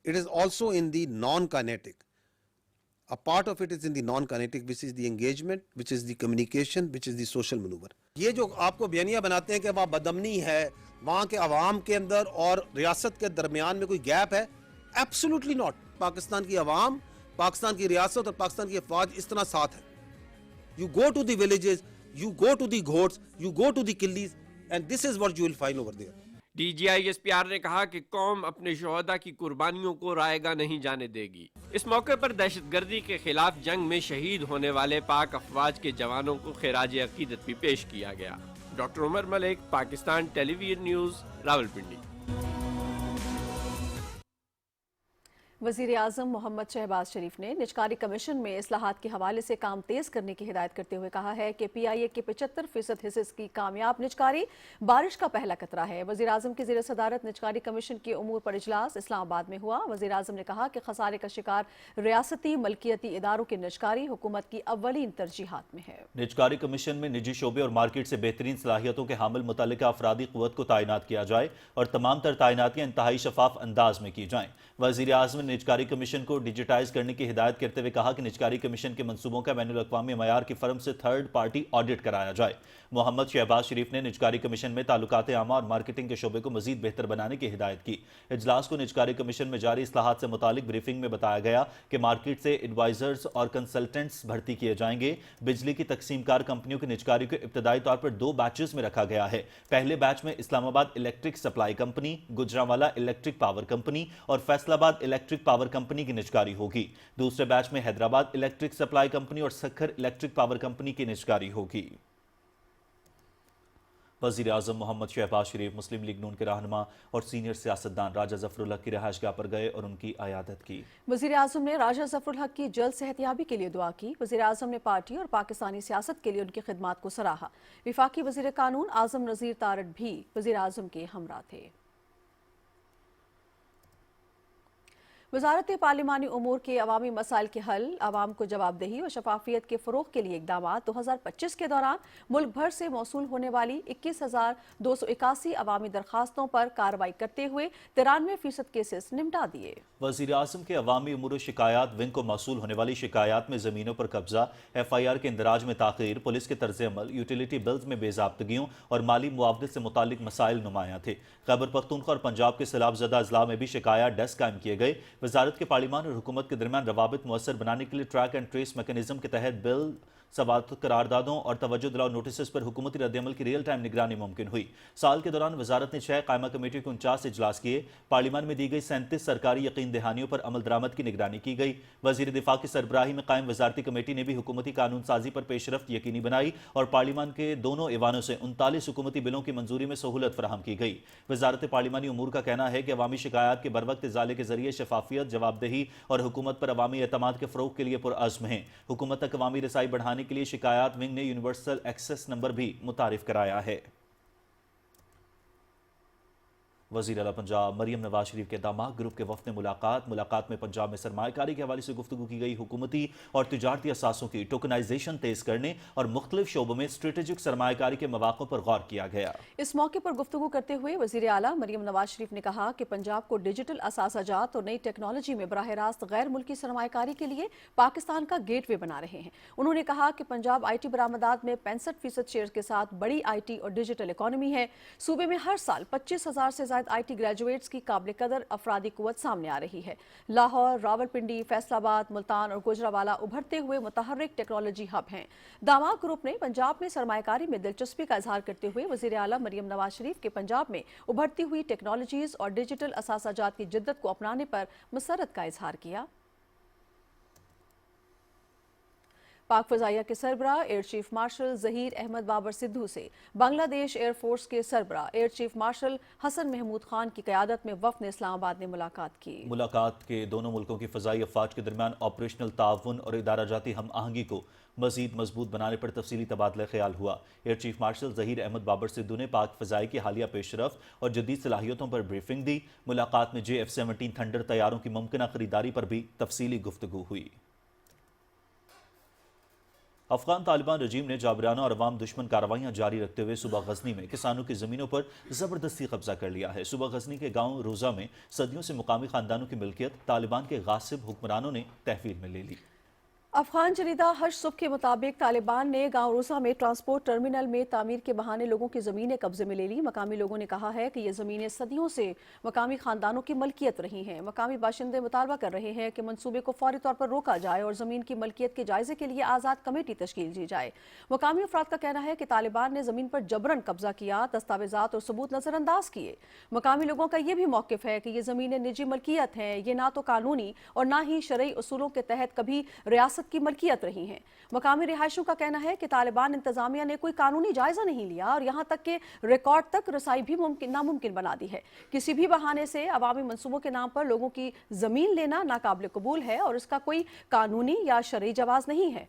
Speaker 8: It is also in the non-kinetic. A part of it is in the non-kinetic, which is the engagement, which is the communication, which is the social maneuver. یہ جو آپ کو بیانیہ بناتے ہیں کہ وہاں بدامنی ہے, وہاں کے عوام کے اندر اور ریاست کے درمیان میں کوئی گیپ ہے, absolutely not. پاکستان کی عوام, پاکستان کی ریاست اور پاکستان کی افواج اس طرح ساتھ ہے. You go to the villages, you go to the ghots, you go to the killies, and this is what you will find over there.
Speaker 9: D G I S P R نے کہا کہ قوم اپنے شہداء کی قربانیوں کو رائیگاں نہیں جانے دے گی. اس موقع پر دہشت گردی کے خلاف جنگ میں شہید ہونے والے پاک افواج کے جوانوں کو خراج عقیدت بھی پیش کیا گیا. ڈاکٹر عمر ملک, Pakistan television news, Rawalpindi.
Speaker 2: وزیر اعظم محمد شہباز شریف نے نجکاری کمیشن میں اصلاحات کے حوالے سے کام تیز کرنے کی ہدایت کرتے ہوئے کہا ہے کہ PIA کے 75% حصص کی کامیاب نجکاری بارش کا پہلا قطرہ ہے. وزیر اعظم کی زیر صدارت نجکاری کمیشن کے امور پر اجلاس اسلام آباد میں ہوا. وزیر اعظم نے کہا کہ خسارے کا شکار ریاستی ملکیتی اداروں کی نجکاری حکومت کی اولین ترجیحات میں ہے.
Speaker 1: نجکاری کمیشن میں نجی شعبے اور مارکیٹ سے بہترین صلاحیتوں کے حامل متعلقہ افرادی قوت کو تعینات کیا جائے اور تمام تر تعیناتیاں انتہائی شفاف انداز میں کی جائیں. وزیر اعظم نے نجکاری کمیشن کو ڈیجیٹائز کرنے کی ہدایت کرتے ہوئے کہا کہ نجکاری کمیشن کے منصوبوں کا بین الاقوامی معیار کی فرم سے تھرڈ پارٹی آڈٹ کرایا جائے. محمد شہباز شریف نے نجکاری کمیشن میں تعلقات عامہ اور مارکیٹنگ کے شعبے کو مزید بہتر بنانے کی ہدایت کی. اجلاس کو نجکاری کمیشن میں جاری اصلاحات سے متعلق بریفنگ میں بتایا گیا کہ مارکیٹ سے ایڈوائزرز اور کنسلٹنٹس بھرتی کیے جائیں گے. بجلی کی تقسیم کار کمپنیوں کی نجکاری کو ابتدائی طور پر 2 بیچز میں رکھا گیا ہے. پہلے بیچ میں اسلام آباد electric supply company, Gujranwala electric power company اور فیصل آباد الیکٹرک پاور کمپنی کی نجکاری ہوگی. دوسرے بیچ میں حیدرآباد الیکٹرک سپلائی کمپنی اور سکھر الیکٹرک پاور کمپنی کی نجکاری ہوگی. वज़ीर आज़म मोहम्मद शहबाज शरीफ मुस्लिम लीग नून के रहनुमा और सीनियर सियासतदान राजा ज़फ़रुल हक की रहायशगाह पर गए और उनकी अयादत की।
Speaker 2: वज़ीर आज़म ने राजा ज़फ़रुल हक की जल्द सेहतयाबी के लिए दुआ की। वज़ीर आज़म ने पार्टी और पाकिस्तानी सियासत के लिए उनकी खिदमात को सराहा। विफाकी वज़ीर कानून आज़म नज़ीर तारड़ भी वज़ीर आज़म के हमरा थे। वज़ारत पार्लिमानी उमूर के अवामी मसाइल के हल, आवाम को जवाबदेही और शफाफियत के फ़रोग़ के लिए इक़दाम 2025 के दौरान मुल्क भर से मौसूल होने वाली 21,281 अवामी दरख्वास्तों पर कार्रवाई करते हुए 93% केसेस निपटा दिए।
Speaker 1: वज़ीर आज़म के अवामी उमूर शिकायत विंग को मौसूल होने वाली शिकायत में ज़मीनों पर कब्जा, FIR के इंदराज में ताख़ीर, पुलिस के तर्ज़ अमल, यूटिलिटी बिल्स में बेज़ाब्तगियों और माली मुआवज़े से मुतालिक मसाइल नुमायां थे। खैबर पख्तूनख्वा और पंजाब के सैलाबज़दा अजला में भी शिकायत डेस्क कायम किए गए। वजारत के पार्लिमान और हुकूमत के दरमियान रवाबित मुअस्सर बनाने के लिए ट्रैक एंड ट्रेस मैकेनिज्म के तहत बिल, सवात, करारदादों और तवज्जो दिलाओ नोटिस पर हुकूमती रद्दअमल की रियल टाइम निगरानी मुमकिन हुई। साल के दौरान वजारत ने 6 कायमा कमेटी के 49 इजलास किए। पार्लिमान में दी गई 37 सरकारी यकीन दहानियों पर अमल दरामद की निगरानी की गई। वजीर दिफा की सरबराही में कायम वजारती कमेटी ने भी हुकूमती कानून साजी पर पेशरफ्त यकीनी बनाई और पार्लिमान के दोनों ऐवानों से 39 हुकूमती बिलों की मंजूरी में सहूलत फराहम की गई। वजारत पार्लिमानी उमूर का कहना है कि अवामी शिकायत के बरवक्त इजाले के जरिए शफाफियत, जवाबदेही और हुकूमत पर अवामी एतमाद के फ़रोग़ के लिए पुरअज़्म है। हुकूमत तक अवामी रसाई बढ़ाने के लिए शिकायत विंग ने यूनिवर्सल एक्सेस नंबर भी मुतारिफ कराया है। वज़ीर आला पंजाब मरियम नवाज शरीफ के दामाद ग्रुप के वफ़द ने मुलाकात में पंजाब में सरमायाकारी के हवाले से गुफ्तगू की गई। हुकूमती और तिजारती असासों की टोकनाइजेशन तेज़ करने और मुख्तलिफ शोबों में स्ट्रेटेजिक सरमायाकारी के मौक़ों पर गौर किया गया।
Speaker 2: इस मौके पर गुफ्तगू करते हुए वज़ीर आला मरियम नवाज शरीफ ने कहा कि पंजाब को डिजिटल असासाजात और नई टेक्नोलॉजी में बराह रास्त गैर मुल्की सरमायाकारी के लिए पाकिस्तान का गेटवे बना रहे हैं। उन्होंने कहा कि पंजाब IT बरामदात में 65% शेयर के साथ बड़ी IT और डिजिटल इकॉनमी है। सूबे में हर साल 25,000 से IT ग्रेजुएट्स की काबिल कदर अफरादी कुव्वत सामने आ रही है। लाहौर, रावलपिंडी, फैसलाबाद, मुल्तान और गुजरावाला उभरते हुए मुतहर्रिक टेक्नोलॉजी हब हैं। दामाद ग्रुप ने पंजाब में सरमायाकारी में दिलचस्पी का इजहार करते हुए वज़ीर आला मरियम नवाज शरीफ के पंजाब में उभरती हुई टेक्नोलॉजीज और डिजिटल असासाजात की जिद्दत को अपनाने पर मसरत का इजहार किया। पाक फ़ज़ाइया के सरबराह air chief marshal Zaheer Ahmed Babar Sidhu से बांग्लादेश एयर फोर्स के सरबराह air chief marshal Hasan Mahmood Khan की क़यादत में वफ़द इस्लामाबाद ने मुलाकात की। मुलाकात के दोनों मुल्कों की फ़ज़ाई अफ़वाज के दरमियान ऑपरेशनल ताउन और इदारा जाती हम आहंगी को मज़ीद मजबूत बनाने पर तफसीली तबादला ख्याल हुआ। Air chief marshal Zaheer Ahmed Babar Sidhu ने पाक फ़ज़ाई की हालिया पेशरफ्त और जदीद सलाहियतों पर ब्रीफिंग दी। मुलाकात में JF-17 थंडर तैयारों की मुमकिन खरीदारी पर भी तफसीली गुफ्तगू हुई। अफगान तालिबान रजीम ने जाबराना और अवाम दुश्मन कार्रवाइयां जारी रखते हुए सुबह गजनी में किसानों की ज़मीनों पर ज़बरदस्ती कब्जा कर लिया है। सुबह गजनी के गांव रोज़ा में सदियों से मुकामी खानदानों की मिल्कियत तालिबान के गासिब हुक्मरानों ने तहवील में ले ली। अफगान जरीदा हज सुबह के मुताबिक तालिबान ने गांव रोज़ा में ट्रांसपोर्ट टर्मिनल में तामीर के बहाने लोगों की ज़मीनें कब्जे में ले ली। मकामी लोगों ने कहा है कि ये ज़मीनें सदियों से मकामी खानदानों की मलकियत रही हैं। मकामी बाशिंदे मुतालबा कर रहे हैं कि मंसूबे को फौरी तौर पर रोका जाए और ज़मीन की मलकियत के जायजे के लिए आज़ाद कमेटी तश्कील दी जाए। मकामी अफराद का कहना है कि तालिबान ने ज़मीन पर जबरन कब्जा किया, दस्तावेजात और सबूत नज़रअंदाज किए। मकामी लोगों का यह भी मौक़िफ़ है कि ये ज़मीनें निजी मलकियत हैं, ये ना तो कानूनी और ना ही शरई उसूलों के तहत कभी रियासत की मलकियत रही हैं। मकामी रिहायशियों का कहना है कि तालिबान इंतजामिया ने कोई कानूनी जायजा नहीं लिया और यहाँ तक के रिकॉर्ड तक रसाई भी नामुमकिन बना दी है। किसी भी बहाने से अवामी मंसूबों के नाम पर लोगों की जमीन लेना नाकाबिल कबूल है और इसका कोई कानूनी या शरई जवाज नहीं है।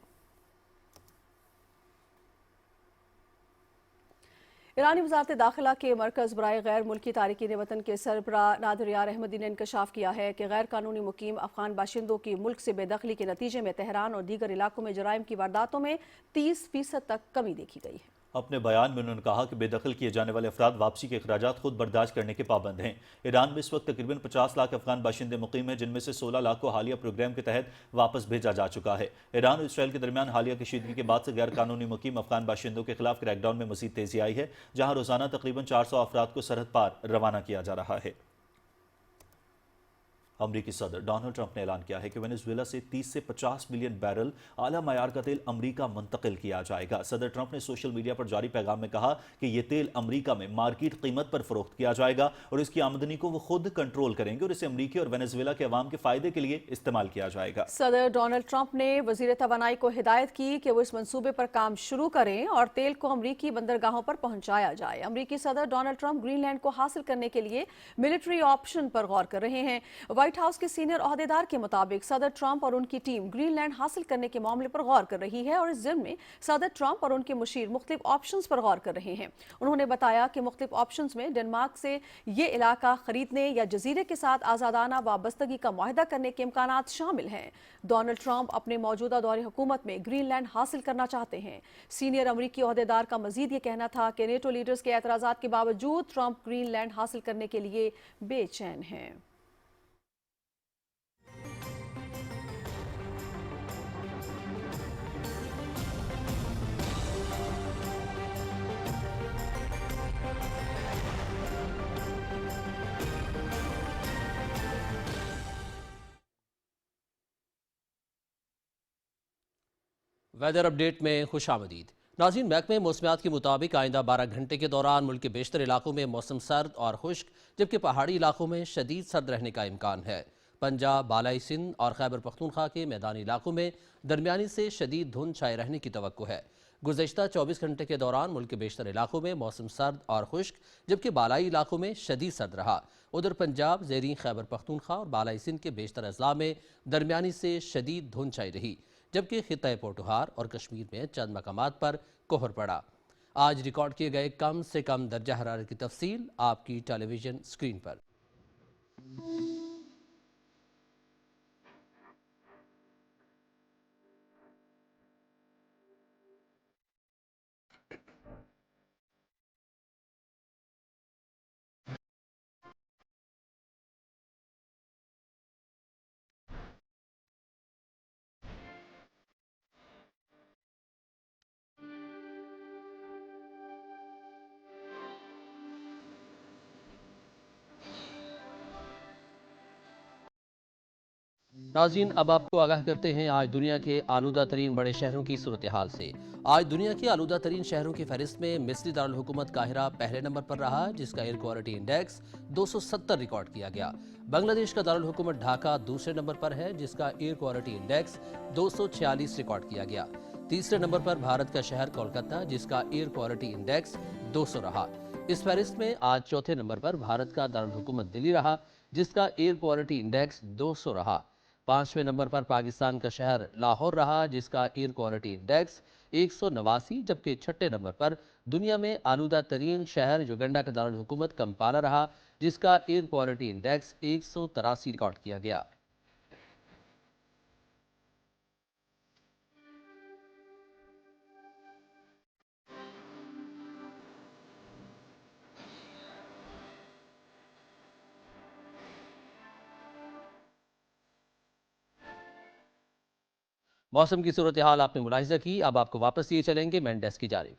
Speaker 2: ईरानी वज़ारत दाखिला के मरकज़ बराए गैर मुल्की तारिकीन वतन के सरबराह नादिर यार अहमदी ने इंकशाफ किया है कि गैर कानूनी मुकीम अफगान बाशिंदों की मुल्क से बेदखली के नतीजे में तेहरान और दीगर इलाकों में जराइम की वारदातों में 30% तक कमी देखी गई है। अपने बयान में उन्होंने कहा कि बेदखल किए जाने वाले अफराद वापसी के अखराजात खुद बर्दाश्त करने के पाबंद हैं। ईरान में इस वक्त तकरीबन 50 लाख अफगान बाशिंदे मुकीम हैं, जिनमें से 16 लाख को हालिया प्रोग्राम के तहत वापस भेजा जा चुका है। ईरान और इसराइल के दरमियान हालिया कशीदगी के बाद से गैर कानूनी मुकीम अफगान बाशिंदों के खिलाफ क्रैकडाउन में मजीद तेजी आई है, जहाँ रोजाना तकरीबन 400 अफराद को सरहद पार रवाना किया जा रहा है।
Speaker 1: अमरीकी सदर डोनाल्ड ट्रंप ने ऐलान किया है कि वेनेजुएला से 30 से 50 मिलियन बैरल आला मयार का तेल अमरीका मुंतकिल किया जाएगा। सदर ट्रंप ने सोशल मीडिया पर जारी पैगाम में कहा कि यह तेल अमरीका में मार्केट कीमत पर फरोख्त किया जाएगा और इसकी आमदनी को वो खुद कंट्रोल करेंगे और इसे अमरीकी और वेनेजुएला के अवाम के फायदे के लिए इस्तेमाल किया जाएगा।
Speaker 2: सदर डोनाल्ड ट्रंप ने वजीर तवानाई को हिदायत की कि वो इस मंसूबे पर काम शुरू करें और तेल को अमरीकी बंदरगाहों पर पहुंचाया जाए। अमरीकी सदर डोनाल्ड ट्रंप ग्रीनलैंड को हासिल करने के लिए मिलिट्री ऑप्शन पर गौर कर रहे हैं। व्हाइट हाउस के सीनियर ओहदेदार के मुताबिक सदर ट्रंप और उनकी टीम ग्रीनलैंड हासिल करने के मामले पर गौर कर रही है और इस ज़िम्न में सदर ट्रंप और उनके मुशीर मुख्तलिफ ऑप्शंस पर गौर कर रहे हैं। उन्होंने बताया कि मुख्तलिफ ऑप्शंस में डेनमार्क से ये इलाका खरीदने या जजीरे के साथ आज़ादाना वाबस्तगी का मुआहदा करने के इम्कानात शामिल हैं। डोनाल्ड ट्रंप अपने मौजूदा दौरे हुकूमत में ग्रीनलैंड हासिल करना चाहते हैं। सीनियर अमरीकी ओहदेदार का मजीद ये कहना था कि नेटो लीडर्स के एतराज़ात के बावजूद ट्रंप ग्रीनलैंड हासिल करने के लिए बेचैन हैं।
Speaker 4: वेदर अपडेट में खुश आमदीद। नाज़रीन, महकमे मौसमियात के मुताबिक आइंदा 12 घंटे के दौरान मुल्क के बेशतर इलाकों में मौसम सर्द और खुश्क जबकि पहाड़ी इलाकों में शदीद सर्द रहने का इम्कान है। पंजाब, बालाई सिंध और खैबर पख्तूनख्वा के मैदानी इलाकों में दरमियानी से शदीद धुंध छाए रहने की तवक्को है। गुज़श्ता 24 घंटे के दौरान मुल्क के बेशतर इलाकों में मौसम सर्द और खुश्क जबकि बालाई इलाकों में शदीद सर्द रहा। उधर पंजाब, ज़ेरीन खैबर पख्तूनख्वा और बालाई सिंध के बेशतर अजला में दरमियानी से शदीद धुंध छाई रही जबकि खित्ता पोटोहार और कश्मीर में चंद मकामात पर कोहर पड़ा। आज रिकॉर्ड किए गए कम से कम दर्जा हरारत की तफसील आपकी टेलीविजन स्क्रीन पर। नाज़रीन, अब आपको आगाह करते हैं आज दुनिया के आलूदा तरीन बड़े शहरों की सूरत हाल से। आज दुनिया के आलूदा तरीन शहरों की फहरिस्त में मिस्री दारुल हुकूमत काहिरा पहले नंबर पर रहा जिसका एयर क्वालिटी इंडेक्स 270 रिकॉर्ड किया गया। बांग्लादेश का दारुल हुकूमत ढाका दूसरे नंबर पर है जिसका एयर क्वालिटी इंडेक्स 246 रिकॉर्ड किया गया। तीसरे नंबर पर भारत का शहर कोलकाता जिसका एयर क्वालिटी इंडेक्स 200 रहा। इस फहरिस्त में आज चौथे नंबर पर भारत का दारुल हुकूमत दिल्ली रहा जिसका एयर क्वालिटी इंडेक्स 200 रहा। पांचवें नंबर पर पाकिस्तान का शहर लाहौर रहा जिसका एयर क्वालिटी इंडेक्स 189, जबकि छठे नंबर पर दुनिया में आलूदा तरीन शहर युगांडा का दारुल हुकूमत कंपाला रहा जिसका एयर क्वालिटी इंडेक्स 183 रिकॉर्ड किया गया। मौसम की सूरत हाल आपने मुलाहिजा की। अब आपको वापस लिए चलेंगे मेन डेस्क की जानिब।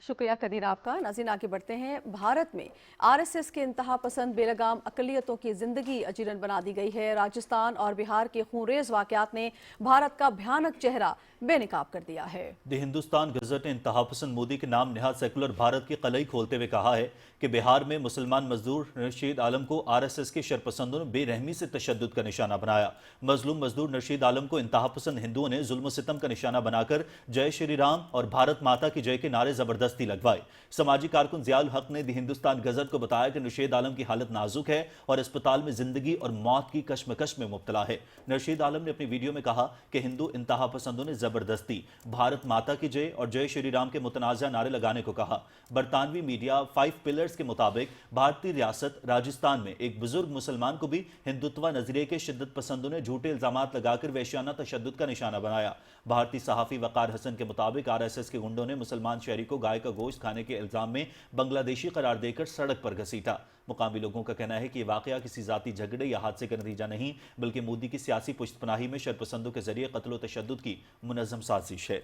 Speaker 2: शुक्रिया कदीर आपका। नाज़रीन, आगे बढ़ते हैं। भारत में आरएसएस के इंतहा पसंद बेलगाम अकलियतों की जिंदगी अजीरन बना दी गई है। राजस्थान और बिहार के खूनरेज वाकयात ने भारत का भयानक चेहरा बेनकाब कर दिया है।
Speaker 1: द हिंदुस्तान गजट ने इंतहा पसंद मोदी के नाम निहाद सेकुलर भारत की कलई खोलते हुए कहा है कि बिहार में मुसलमान मजदूर नशीद आलम को आरएसएस के शरपसंदों ने बेरहमी से तशद्दुद का निशाना बनाया। मजलूम मजदूर नशीद आलम को इंतहा पसंद हिंदुओं ने जुल्म सितम का निशाना बनाकर जय श्री राम और भारत माता की जय के नारे जबरदस्ती लगवाए। समाजी कारकुन जियाउल हक ने द हिंदुस्तान गजट को बताया कि नशीद आलम की हालत नाजुक है और अस्पताल में जिंदगी और मौत की कश्मकश में मुब्तला है। नशीद आलम ने अपनी वीडियो में कहा कि हिंदू इंतहा पसंदों ने जबरदस्ती भारत माता की जय और जय श्री राम के मुतनाज़ा नारे लगाने को कहा। बरतानवी मीडिया 5 पिलर्स के मुताबिक भारतीय रियासत राजस्थान में एक बुजुर्ग मुसलमान को भी हिंदुत्व नजरिए के शिद्दत पसंदों ने झूठे इल्जामात लगाकर वैश्याना तशद्दुद का निशाना बनाया। भारतीय सहाफ़ी वकार हसन के मुताबिक आरएसएस के गुंडों ने मुसलमान शहरी को गाय का गोश्त खाने के इल्जाम में बांग्लादेशी करार देकर सड़क पर घसीटा। मुकामी लोगों का कहना है कि यह वाकया किसी जाती झगड़े या हादसे का नतीजा नहीं बल्कि मोदी की सियासी पुश्तपनाही में शरपसंदों के जरिए कत्ल व तशद्दुद की मुनज़्ज़म साजिश है।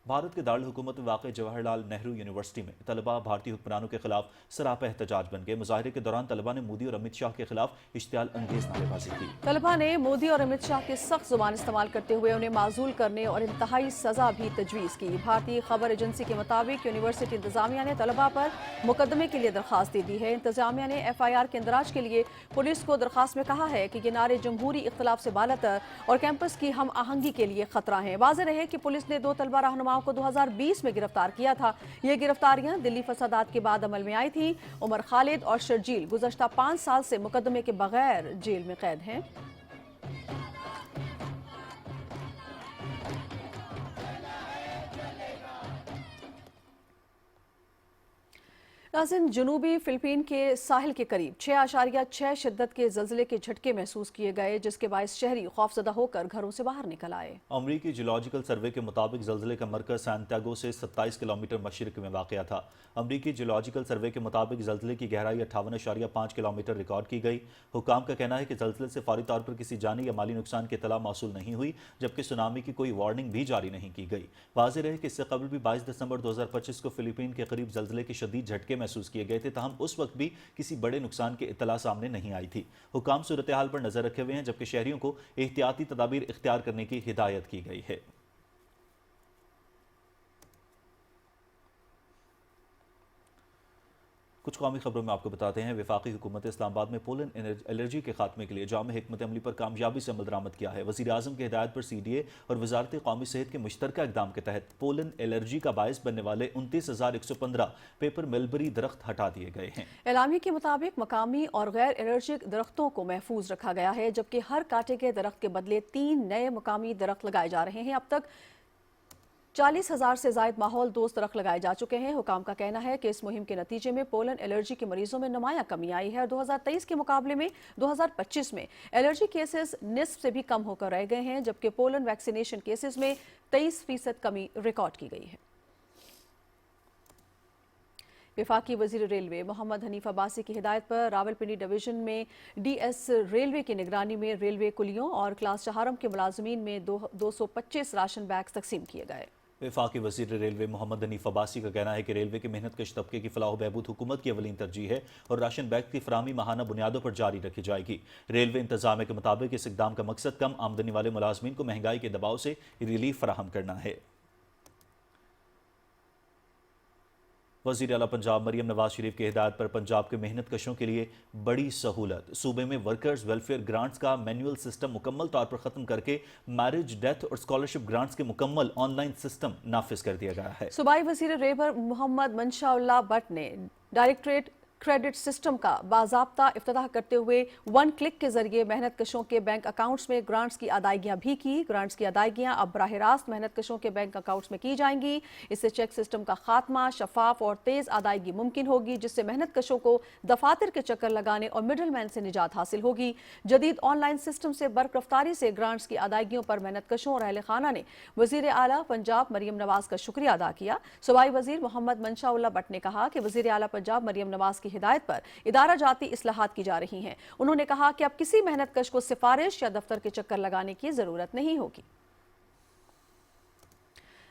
Speaker 1: भारत के दारुल हुकूमत में वाक़ जवाहरलाल नेहरू यूनिवर्सिटी में तलबा भारतीय हुक्मरानों के खिलाफ सरापा एहतजाज बन गए। मुजाहरे के दौरान तलबा ने मोदी और अमित शाह के खिलाफ इश्तियाल अंगेज नारेबाजी की।
Speaker 2: तलबा ने मोदी और अमित शाह की सख्त जुबान इस्तेमाल करते हुए उन्हें माजूल करने और इंतहाई सजा भी तजवीज़ की। भारतीय खबर एजेंसी के मुताबिक यूनिवर्सिटी इंतजामिया ने तलबा पर मुकदमे के लिए दरख्वास्त दे दी है। इंतजामिया ने FIR के इंदराज के लिए पुलिस को दरख्वास्त में कहा है कि ये नारे जमहूरी इख्तलाफ से बालातर और कैंपस की हम आहंगी के लिए खतरा हैं। वाज़ेह रहे कि पुलिस ने 2 तलबा रहनुमाओं को 2020 में गिरफ्तार किया था। ये गिरफ्तारियां दिल्ली फसादात के बाद अमल में आई थी। उमर खालिद और शर्जील गुज़श्ता 5 साल से मुकदमे के बगैर जेल में कैद हैं। नाज़रीन, जनूबी फिलिपीन के साहिल के करीब 6.6 शिद्दत के ज़लज़ले के झटके महसूस किए गए, जिसके बायस शहरी खौफजदा होकर घरों से बाहर निकल आए।
Speaker 1: अमरीकी जियोलॉजिकल सर्वे के मुताबिक ज़लज़ले का मरकज़ सैंटियागो से 27 किलोमीटर मशरिक में वाक़या था। अमरीकी जियोलॉजिकल सर्वे के मुताबिक ज़लज़ले की गहराई 58.5 किलोमीटर रिकॉर्ड की गई। हुकाम का कहना है कि ज़लज़ले से फौरी तौर पर किसी जानी या माली नुकसान की इत्तला मौसूल नहीं हुई, जबकि सुनामी की कोई वार्निंग भी जारी नहीं की गई। वाज़ेह रहे कि इससे कबल भी 22 दिसंबर 2025 को फिलिपीन के करीब ज़लज़ले के शदीद झटके महसूस किए गए थे, तहम उस वक्त भी किसी बड़े नुकसान की इत्तला सामने नहीं आई थी। हुकाम सूरत हाल पर नजर रखे हुए हैं, जबकि शहरियों को एहतियाती तदाबीर इख्तियार करने की हिदायत की गई है। कुछ कौमी खबरों में आपको बताते हैं, वफाकी हुकूमत इस्लामाबाद में पोलन एलर्जी के खात्मे के लिए जाम हिकमत अमली पर कामयाबी से अमल दरामद किया है। वज़ीर आज़म की हिदायत पर CDA और वजारत कौमी सेहत के मुश्तरका इक़दाम के तहत पोलन एलर्जी का बायस बनने वाले 29,115 पेपर मलबरी दरख्त हटा दिए गए हैं।
Speaker 2: एलामी के मुताबिक मकामी और गैर एलर्जिक दरख्तों को महफूज रखा गया है, जबकि हर कांटे के दरख्त के बदले 3 नए मकामी दरख्त लगाए जा रहे हैं। अब तक 40,000 से ज़ायद माहौल दोस्त दरख्त लगाए जा चुके हैं। हुकाम का कहना है कि इस मुहिम के नतीजे में पोलन एलर्जी के मरीजों में नुमाया कमी आई है और 2023 के मुकाबले में 2025 में एलर्जी केसेस निस्फ से भी कम होकर रह गए हैं, जबकि पोलन वैक्सीनेशन केसेस में 23% कमी रिकॉर्ड की गई है। वफाकी वजीर रेलवे मोहम्मद हनीफ अब्बासी की हिदायत पर रावलपिंडी डिवीजन में DS रेलवे की निगरानी में रेलवे कुलियों और क्लास चहारम के मुलाजमीन में 225 राशन बैग तकसीम किए गए।
Speaker 1: वफाकी वज़ीर रेलवे मोहम्मद हनीफ अब्बासी का कहना है कि रेलवे के मेहनत कश तबके की फलाह बहबूद हुकूमत की अवलीन तरजीह है और राशन बैग की फराहमी माहाना बुनियादों पर जारी रखी जाएगी। रेलवे इंतजामिया के मुताबिक इस इकदाम का मकसद कम आमदनी वाले मुलाजमीन को महंगाई के दबाव से रिलीफ फराहम करना है। वज़ीर आला पंजाब मरियम नवाज शरीफ की हिदायत पर पंजाब के मेहनत कशों के लिए बड़ी सहूलत। सूबे में वर्कर्स वेलफेयर ग्रांट्स का मैनुअल सिस्टम मुकम्मल तौर पर ख़त्म करके मैरिज, डेथ और स्कॉलरशिप ग्रांट्स के मुकम्मल ऑनलाइन सिस्टम नाफिज कर दिया गया है।
Speaker 2: सूबाई वज़ीर रेबर मोहम्मद मंशाउल्लाह भट्ट ने डायरेक्टरेट क्रेडिट सिस्टम का बाज़ाब्ता इफ्तिताह करते हुए 1 क्लिक के जरिए मेहनत कशों के बैंक अकाउंट्स में ग्रांट्स की अदायगियां भी की। ग्रांट्स की अदायगियां अब बराह रास्त मेहनत कशों के बैंक अकाउंट्स में की जाएंगी। इससे चेक सिस्टम का खात्मा, शफाफ और तेज अदायगी मुमकिन होगी, जिससे मेहनत कशों को दफातर के चक्कर लगाने और मिडल मैन से निजात हासिल होगी। जदीद ऑनलाइन सिस्टम से बरकरफ्तारी से ग्रांट्स की अदायगियों पर मेहनत कशों और अहल खाना ने वज़ीर आला पंजाब मरियम नवाज का शुक्रिया अदा किया। सूबाई वज़ीर मोहम्मद मंशाउल्लाह भट्ट ने कहा कि वज़ीर आला पंजाब मरियम नवाज की हिदायत पर इदारा जाती इस्लाहात की जा रही हैं। उन्होंने कहा कि अब किसी मेहनत कश को सिफारिश या दफ्तर के चक्कर लगाने की जरूरत नहीं होगी।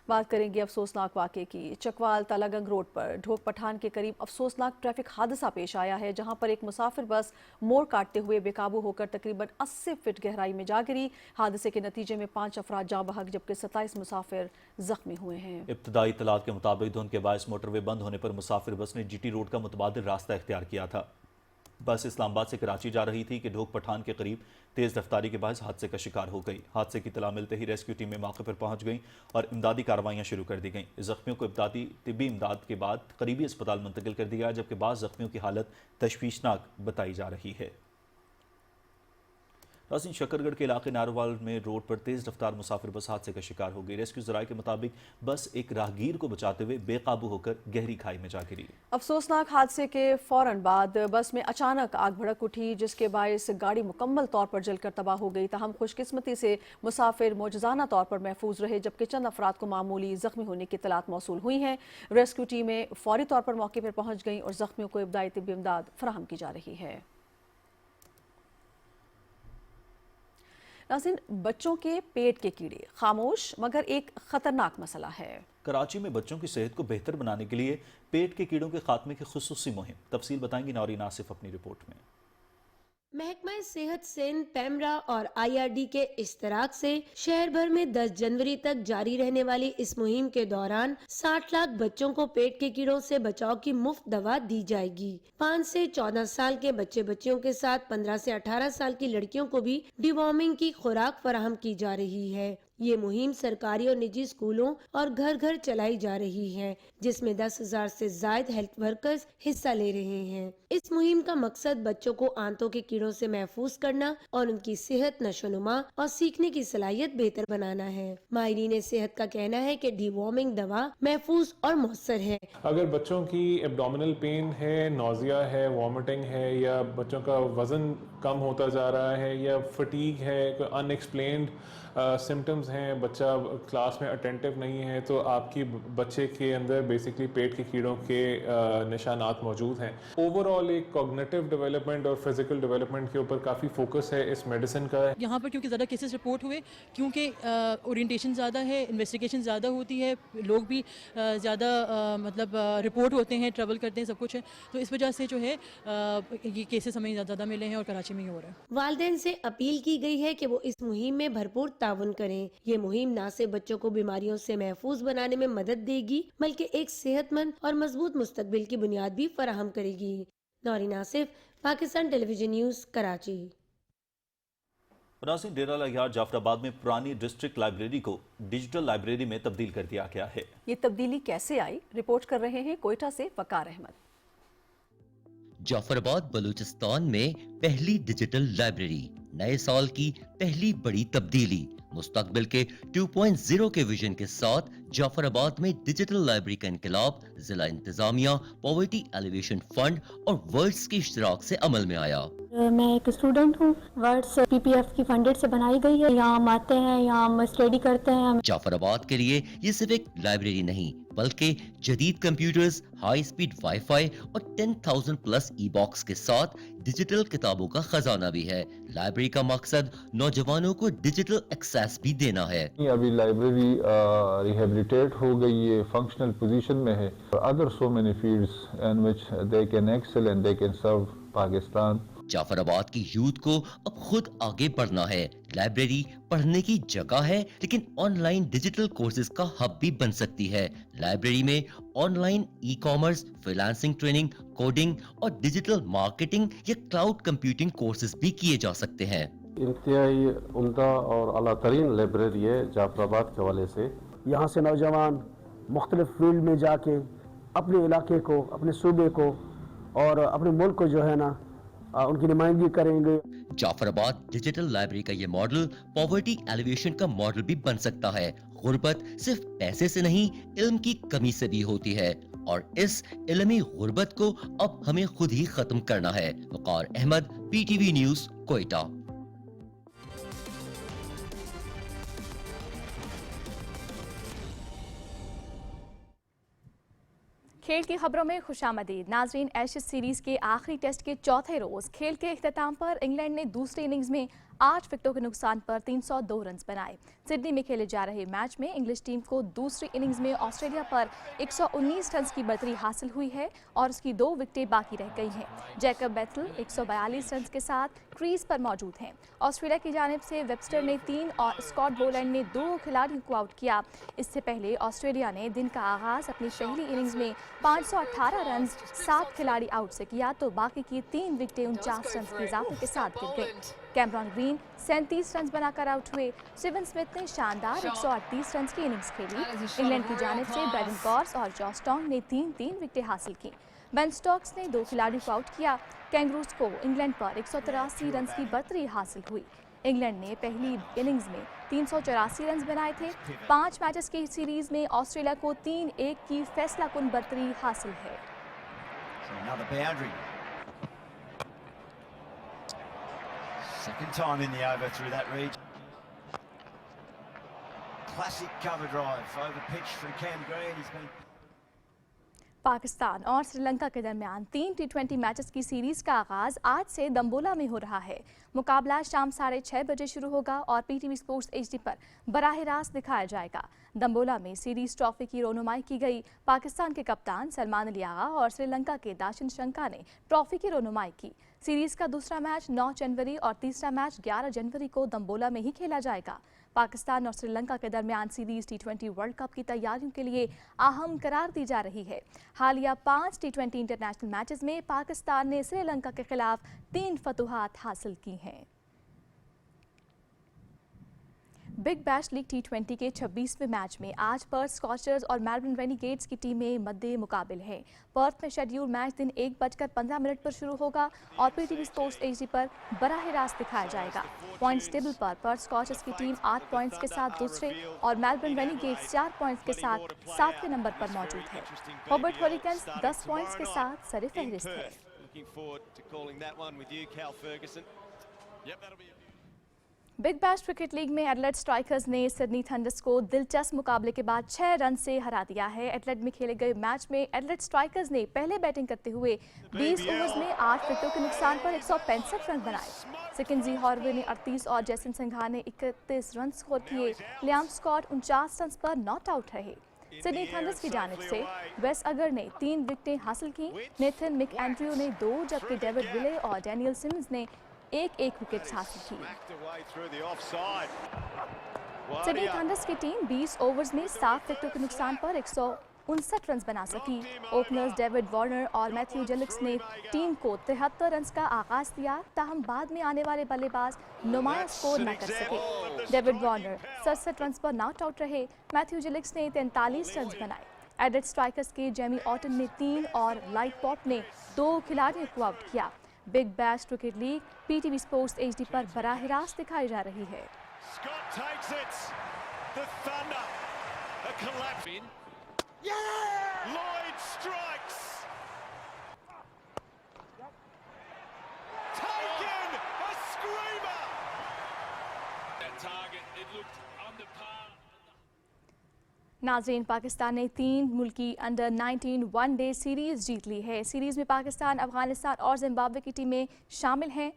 Speaker 2: बात करेंगे अफसोसनाक वाक़े की। चकवाल तालागंग रोड पर ढोक पठान के करीब अफसोसनाक ट्रैफिक हादसा पेश आया है, जहां पर एक मुसाफिर बस मोड़ काटते हुए बेकाबू होकर तकरीबन 80 फीट गहराई में जा गिरी। हादसे के नतीजे में 5 अफराद जाँ बहक, जबकि 27 मुसाफिर जख्मी हुए हैं।
Speaker 1: इब्तदाई इत्तलात के मुताबिक धुंध के बायस मोटरवे बंद होने पर मुसाफिर बस ने GT रोड का मुतबादिल रास्ता इख्तियार किया था। बस इस्लामाबाद से कराची जा रही थी कि ढोक पठान के करीब तेज रफ्तारी के बायस हादसे का शिकार हो गई। हादसे की इत्तला मिलते ही रेस्क्यू टीमें मौके पर पहुंच गईं और इमदादी कार्रवाइयां शुरू कर दी गईं। जख्मियों को इब्तदाई तिब्बी इमदाद के बाद करीबी अस्पताल मुंतकिल कर दिया, जबकि बाज़ जख्मियों की हालत तशवीशनाक बताई जा रही है। नाज़रीन, शकरगढ़ के इलाके नारोवाल में रोड पर तेज रफ्तार मुसाफिर बस हादसे का शिकार हो गई। रेस्क्यू ज़राए के मुताबिक बस एक राहगीर को बचाते हुए बेकाबू होकर गहरी खाई में जा गिरी।
Speaker 2: अफसोसनाक हादसे के फौरन बाद बस में अचानक आग भड़क उठी, जिसके बायस गाड़ी मुकम्मल तौर पर जलकर तबाह हो गई। ताहम खुशकिस्मती से मुसाफिर मौजूदाना तौर पर महफूज रहे, जबकि चंद अफराद को मामूली जख्मी होने की इत्तलात मौसूल हुई हैं। रेस्क्यू टीमें फौरी तौर पर मौके पर पहुंच गईं और जख्मियों को इब्तदाई तिब्बी इमदाद फराहम की जा रही है। नाज़रीन, बच्चों के पेट के कीड़े खामोश मगर एक खतरनाक मसला है।
Speaker 1: कराची में बच्चों की सेहत को बेहतर बनाने के लिए पेट के कीड़ों के खात्मे की खुसूसी मुहिम। तफसील बताएंगी नौरीन आसिफ अपनी रिपोर्ट में।
Speaker 10: महकमा सेहत सिंध, पैमरा और IRD के इश्तराक से शहर भर में 10 जनवरी तक जारी रहने वाली इस मुहिम के दौरान 60 लाख बच्चों को पेट के कीड़ों से बचाव की मुफ्त दवा दी जाएगी। 5 से 14 साल के बच्चे बच्चियों के साथ 15 से 18 साल की लड़कियों को भी डिवॉर्मिंग की खुराक फराहम की जा रही है। ये मुहिम सरकारी और निजी स्कूलों और घर घर चलाई जा रही है, जिसमें 10,000 से ज्यादा हेल्थ वर्कर्स हिस्सा ले रहे हैं। इस मुहिम का मकसद बच्चों को आंतों के कीड़ों से महफूज करना और उनकी सेहत, नशोनुमा और सीखने की सलाहियत बेहतर बनाना है। माहिरीन सेहत का कहना है कि डिवॉर्मिंग दवा महफूज और मौसर है।
Speaker 11: अगर बच्चों की एब्डोमिनल पेन है, नोजिया है, वॉमिटिंग है, या बच्चों का वजन कम होता जा रहा है, या फटीग है, कोई अनएक्सप्लेन्ड सिम्टम्स हैं, बच्चा क्लास में अटेंटिव नहीं है, तो आपकी बच्चे के अंदर बेसिकली पेट के कीड़ों के निशानात मौजूद हैं। ओवरऑल एक कॉग्निटिव डेवलपमेंट और फिजिकल डेवलपमेंट के ऊपर काफ़ी फोकस है इस मेडिसिन का।
Speaker 12: यहाँ पर क्योंकि ज़्यादा केसेस रिपोर्ट हुए, क्योंकि ओरिएंटेशन ज़्यादा है, इन्वेस्टिगेशन ज़्यादा होती है, लोग भी ज़्यादा मतलब रिपोर्ट होते हैं, ट्रैवल करते हैं, सब कुछ है, तो इस वजह से जो है ये केसेस हमें ज़्यादा मिले हैं और कराची में ही हो रहा है।
Speaker 10: वालिदैन से अपील की गई है कि वो इस मुहिम में भरपूर ताउन करें। ये मुहिम न सिर्फ बच्चों को बीमारियों से महफूज बनाने में मदद देगी, बल्कि एक सेहतमंद और मजबूत मुस्तकबिल की बुनियाद भी फराहम करेगी। Naureen Asif, Pakistan television news, Karachi.
Speaker 1: नाज़रीन, डेरा यार जाफराबाद में पुरानी डिस्ट्रिक्ट लाइब्रेरी को डिजिटल लाइब्रेरी में तब्दील कर दिया गया है।
Speaker 2: ये तब्दीली कैसे आई, रिपोर्ट कर रहे हैं कोयटा से वकार अहमद।
Speaker 13: जाफराबाद बलूचिस्तान में पहली डिजिटल लाइब्रेरी, नए साल की पहली बड़ी तब्दीली, मुस्तकबिल के 2.0 के विजन के साथ जाफराबाद में डिजिटल लाइब्रेरी का इनकलाब जिला इंतजामिया, पॉवर्टी एलिवेशन फंड और वर्ड्स के इश्तराक से अमल में आया।
Speaker 14: मैं एक स्टूडेंट हूँ, वर्ड्स PPF की फंडेड से बनाई गई है। यहाँ हम आते हैं, यहाँ हम स्टडी करते हैं।
Speaker 13: जाफराबाद के लिए ये सिर्फ एक लाइब्रेरी नहीं, बल्कि जदीद कंप्यूटर्स, हाई स्पीड वाईफाई और 10,000 प्लस ई-बॉक्स के साथ डिजिटल किताबों का खजाना भी है। लाइब्रेरी का मकसद नौजवानों को डिजिटल एक्सेस भी देना है।
Speaker 15: अभी लाइब्रेरी रिहेबिलिटेट हो गई है, फंक्शनल पोजीशन में है। Other so many fields in which they can excel and they can serve Pakistan.
Speaker 13: Jafarabad की यूथ को अब खुद आगे बढ़ना है। लाइब्रेरी पढ़ने की जगह है, लेकिन ऑनलाइन डिजिटल कोर्सेज का हब भी बन सकती है। लाइब्रेरी में online e-commerce, freelancing training, coding और डिजिटल मार्केटिंग या क्लाउड कंप्यूटिंग कोर्सेज भी किए जा सकते हैं।
Speaker 16: इंतहाई उम्दा और आला तरीन लाइब्रेरी है जाफराबाद के हवाले से। यहाँ से नौजवान मुख्तलिफ फील्ड में जाके अपने इलाके को, अपने सूबे को और अपने मुल्क को जो है ना उनकी नुमाइंदगी करेंगे।
Speaker 13: जाफराबाद डिजिटल लाइब्रेरी का ये मॉडल पॉवर्टी एलिवेशन का मॉडल भी बन सकता है। गुर्बत सिर्फ पैसे से नहीं, इल्म की कमी से भी होती है, और इस इल्मी गुर्बत को अब हमें खुद ही खत्म करना है। वकार अहमद, PTV न्यूज़, कोयटा।
Speaker 3: खेल की खबरों में खुशामदीद। नाजरीन, एशेज सीरीज के आखिरी टेस्ट के चौथे रोज खेल के इख्तिताम पर इंग्लैंड ने दूसरी इनिंग्स में 8 विकेटों के नुकसान पर 302 रन बनाए। सिडनी में खेले जा रहे मैच में इंग्लिश टीम को दूसरी इनिंग्स में ऑस्ट्रेलिया पर 119 रन की बढ़तरी हासिल हुई है और उसकी 2 विकेटें बाकी रह गई हैं। जैकब बैथल 142 रन के साथ क्रीज पर मौजूद हैं। ऑस्ट्रेलिया की जानिब से वेबस्टर ने 3 और स्कॉट बोलैंड ने 2 खिलाड़ियों को आउट किया। इससे पहले ऑस्ट्रेलिया ने दिन का आगाज अपनी पहली इनिंग्स में 518 रन 7 खिलाड़ी आउट से किया, तो बाकी की 3 विकेटें 49 रन के इजाफे के साथ गिर गई। कैमरॉन ग्रीन 37 रन बनाकर आउट हुए। स्टीवन स्मिथ ने शानदार 138 रन की इनिंग्स खेली। इंग्लैंड की जानिब से ब्रैडन कॉर्स और जॉस टोंग ने 3 विकेटें हासिल की। बेन स्टोक्स ने 2 खिलाड़ियों को आउट किया। कैंगरूज को इंग्लैंड पर 183 रन की बढ़तरी हासिल हुई। इंग्लैंड ने पहली इनिंग्स में 384 रन बनाए थे। 5 मैचेस की सीरीज में ऑस्ट्रेलिया को 3-1 की फैसलाकुन बढ़तरी हासिल है।
Speaker 17: Second time in the over through that region. Classic cover drive over pitch from Cam Green. He's been
Speaker 3: Pakistan और श्रीलंका के दरमियान 3 T20 मैचेस की सीरीज का आगाज आज से दम्बोला में हो रहा है। मुकाबला शाम 6:30 बजे शुरू होगा और PTV स्पोर्ट्स HD पर बराह रास्त दिखाया जाएगा। दम्बोला में सीरीज ट्रॉफी की रोनुमाई की गई। पाकिस्तान के कप्तान सलमान अली आगा और श्रीलंका के दाशिन शंका ने ट्रॉफी की रोनुमाई की। सीरीज का दूसरा मैच 9 जनवरी और तीसरा मैच 11 जनवरी को दम्बोला में ही खेला जाएगा। पाकिस्तान और श्रीलंका के दरमियान सीरीज T20 वर्ल्ड कप की तैयारियों के लिए अहम करार दी जा रही है। हालिया 5 T20 इंटरनेशनल मैचेस में पाकिस्तान ने श्रीलंका के खिलाफ 3 फतुहात हासिल की हैं। बिग बैश लीग T20 के 26वें मैच में आज पर्थ स्कॉचर्स और मेलबर्न रेनिगेड्स की टीमें मद्दे मुकाबिल हैं। पर्थ में शेड्यूल मैच दिन 1:15 पर शुरू होगा और PTV स्पोर्ट्स HD पर बराह रास्त दिखाया जाएगा। पॉइंट्स टेबल पर पर्थ स्कॉचर्स की टीम 8 पॉइंट्स के साथ दूसरे और मेलबर्न रेनिगेड्स 4 पॉइंट्स के साथ 7वें नंबर पर मौजूद है। हॉबर्ट हरिकेन्स 10 पॉइंट्स के साथ सर-ए-फहरिस्त है। बिग बैश क्रिकेट लीग में एडलेड स्ट्राइकर्स ने सिडनी थंडर्स को दिलचस्प मुकाबले के बाद 6 रन से हरा दिया है। एडलेड में खेले गए मैच में एडलेड स्ट्राइकर्स ने पहले बैटिंग करते हुए 20 ओवर्स में 8 विकेटों के नुकसान पर 165 रन बनाए। सिकिंजी हॉर्वे ने 38 और जैसन सिंघा ने 31 रन स्कोर किए। लियाम स्कॉट 49 रन पर नॉट आउट रहे। सिडनी थंडर्स की जानिब से वेस अगर ने 3 विकेटें हासिल की। नेथन मिक एंड्रयू ने 2 जबकि डेविड विले और डैनियल सिमंस ने एक विकेट हासिल की। सिडनी थंडर्स की टीम 20 ओवर्स में 7 विकेटों के नुकसान पर 159 रन बना सकी। ओपनर्स डेविड वार्नर और मैथ्यू जेलिक्स ने टीम को 73 रन का आगाज दिया, ताहम बाद में आने वाले बल्लेबाज नुमाया स्कोर न कर सके। डेविड वार्नर 67 रन पर नॉट आउट रहे। मैथ्यू जेलिक्स ने 43 रन बनाए। एडेड स्ट्राइकर्स के जेमी ऑटन ने 3 और लाइट पॉप ने 2 खिलाड़ियों को आउट किया। Big bash cricket league PTV sports HD पर बराह रास्त दिखाई जा रही है। नाज़रीन, पाकिस्तान ने 3 मुल्की अंडर 19 वनडे सीरीज जीत ली है। सीरीज में पाकिस्तान, अफगानिस्तान और जिम्बाब्वे की टीमें शामिल हैं।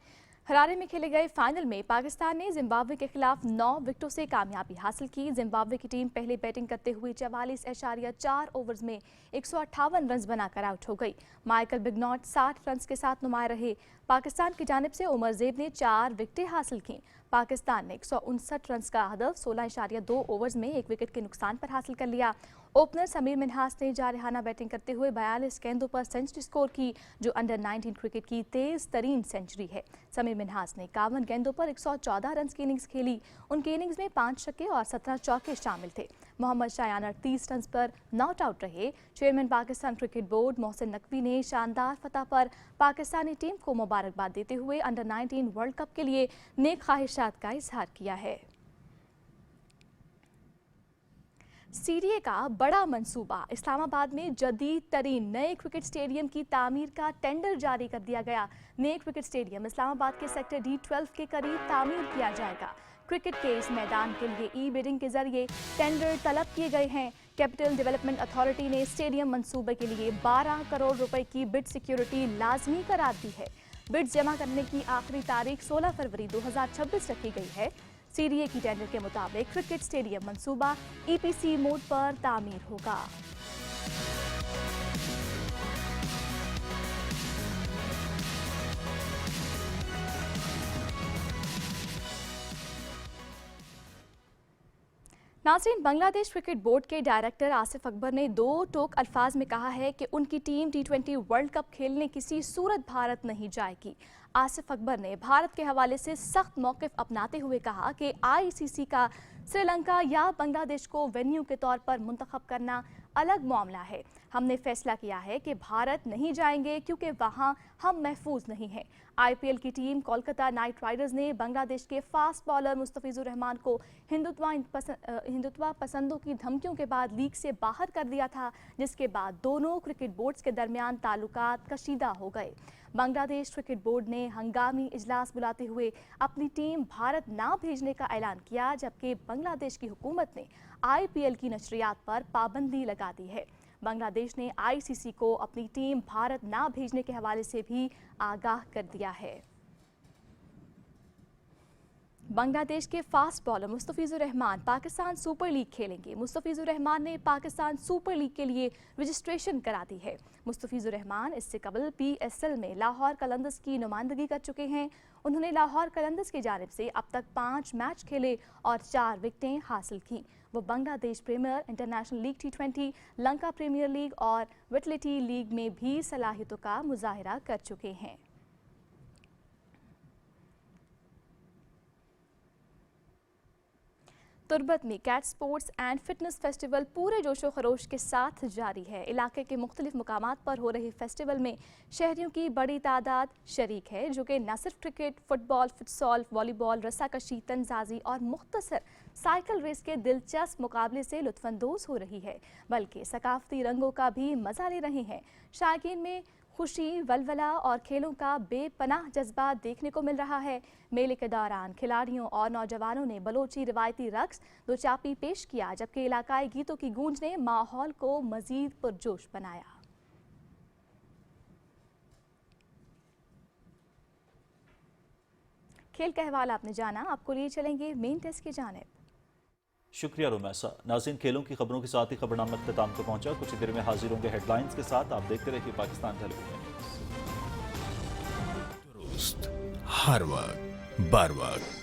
Speaker 3: हरारे में खेले गए फाइनल में पाकिस्तान ने जिम्बाब्वे के खिलाफ 9 विकेटों से कामयाबी हासिल की। जिम्बाब्वे की टीम पहले बैटिंग करते हुए 44.4 ओवर्स में 158 रन बनाकर आउट हो गई। माइकल बिगनॉट 60 रन के साथ नुमाया रहे। पाकिस्तान की जानिब से उमर ज़ेब ने 4 विकेटें हासिल की। पाकिस्तान ने 159 रन का हदफ 16.2 ओवर्स में 1 विकेट के नुकसान पर हासिल कर लिया। ओपनर समीर मिन्हास ने जारहाना बैटिंग करते हुए 42 गेंदों पर सेंचुरी स्कोर की, जो अंडर 19 क्रिकेट की तेज तरीन सेंचुरी है। समीर मिन्हास ने 51 गेंदों पर 114 रन की इनिंग्स खेली। उनकी इनिंग्स में 5 छक्के और 17 चौके शामिल थे। मोहम्मद शायान 38 रन पर नॉट आउट रहे। Chairman Pakistan cricket board Mohsin Naqvi ने शानदार फतह पर पाकिस्तानी टीम को मुबारकबाद देते हुए अंडर 19 वर्ल्ड कप के लिए नेक ख्वाहिशात का इजहार किया है। सीडीए का बड़ा मंसूबा। इस्लामाबाद में जदीद तरीन नए क्रिकेट स्टेडियम की तामीर का टेंडर जारी कर दिया गया। नए क्रिकेट स्टेडियम इस्लामाबाद के सेक्टर D12 के करीब तामीर किया जाएगा। क्रिकेट के इस मैदान के लिए ई-बिडिंग के जरिए टेंडर तलब किए गए हैं। कैपिटल डेवलपमेंट अथॉरिटी ने स्टेडियम मंसूबे के लिए 12 करोड़ रुपए की बिड सिक्योरिटी लाजमी करार दी है। बिड जमा करने की आखिरी तारीख 16 फरवरी 2026 रखी गई है। सीडीए की टेंडर के मुताबिक क्रिकेट स्टेडियम मंसूबा EPC मोड पर तामीर होगा। नाज़रीन, बांग्लादेश क्रिकेट बोर्ड के डायरेक्टर आसिफ अकबर ने 2 टोक अल्फाज में कहा है कि उनकी टीम T20 वर्ल्ड कप खेलने किसी सूरत भारत नहीं जाएगी। आसिफ अकबर ने भारत के हवाले से सख्त मौक़िफ़ अपनाते हुए कहा कि ICC का श्रीलंका या बांग्लादेश को वेन्यू के तौर पर मुंतखब करना अलग मामला है। हमने फैसला किया है कि भारत नहीं जाएंगे क्योंकि वहाँ हम महफूज नहीं हैं। IPL की टीम कोलकाता नाइट राइडर्स ने बांग्लादेश के फास्ट बॉलर मुस्तफिजुर रहमान को हिंदुत्व पसंदों की धमकियों के बाद लीग से बाहर कर दिया था, जिसके बाद दोनों क्रिकेट बोर्ड्स के दरमियान ताल्लुकात कशीदा हो गए। बांग्लादेश क्रिकेट बोर्ड ने हंगामी इजलास बुलाते हुए अपनी टीम भारत ना भेजने का ऐलान किया, जबकि बांग्लादेश की हुकूमत ने IPL की नशरियात पर पाबंदी लगा दी है। बांग्लादेश ने आईसीसी को अपनी टीम भारत ना भेजने के हवाले से भी आगाह कर दिया है। बांग्लादेश के fast bowler Mustafizur Rahman Pakistan super league खेलेंगे। मुस्तफिजुर रहमान ने पाकिस्तान सुपर लीग के लिए रजिस्ट्रेशन करा दी है। मुस्तफिजुर रहमान इससे कबल पीएसएल में लाहौर कलंदर्स की नुमाइंदगी कर चुके हैं। उन्होंने लाहौर कलंदर्स की जानिब से अब तक 5 मैच खेले और 4 विकेटें हासिल की। वो Bangladesh premier, international league T20, Lanka premier league और विटलिटी लीग में भी सलाहियतों का मुजाहिरा कर चुके हैं। तुर्बत में cat sports and fitness festival पूरे जोशो खरोश के साथ जारी है। इलाके के मुख्तलिफ मुकामात पर हो रहे फेस्टिवल में शहरियों की बड़ी तादाद शरीक है, जो कि न सिर्फ क्रिकेट, फुटबॉल, फुटसॉल, वॉलीबॉल, रस्साकशी, तंजाजी और मुख्तसर साइकिल रेस के दिलचस्प मुकाबले से लुत्फानंदोज हो रही है, बल्कि सकाफती रंगों का भी मजा ले रहे हैं। शायकीन में खुशी, वलवला और खेलों का बेपनाह जज्बा देखने को मिल रहा है। मेले के दौरान खिलाड़ियों और नौजवानों ने बलोची रिवायती रक्स, दो चापी पेश किया, जबकि इलाकाई गीतों की गूंज ने माहौल को मजीद पुरजोश बनाया। खेल का हवाला आपने जाना, आपको लिए चलेंगे मेन टेस्ट की जानिब।
Speaker 1: शुक्रिया रुमैसा। नाज़रीन, खेलों की खबरों के साथ ही खबरनामा इख्तिताम को पहुंचा। कुछ देर में हाजिर होंगे हेडलाइंस के साथ। आप देखते रहिए पाकिस्तान टेलीविजन।
Speaker 18: हर वक्त, बार वक्त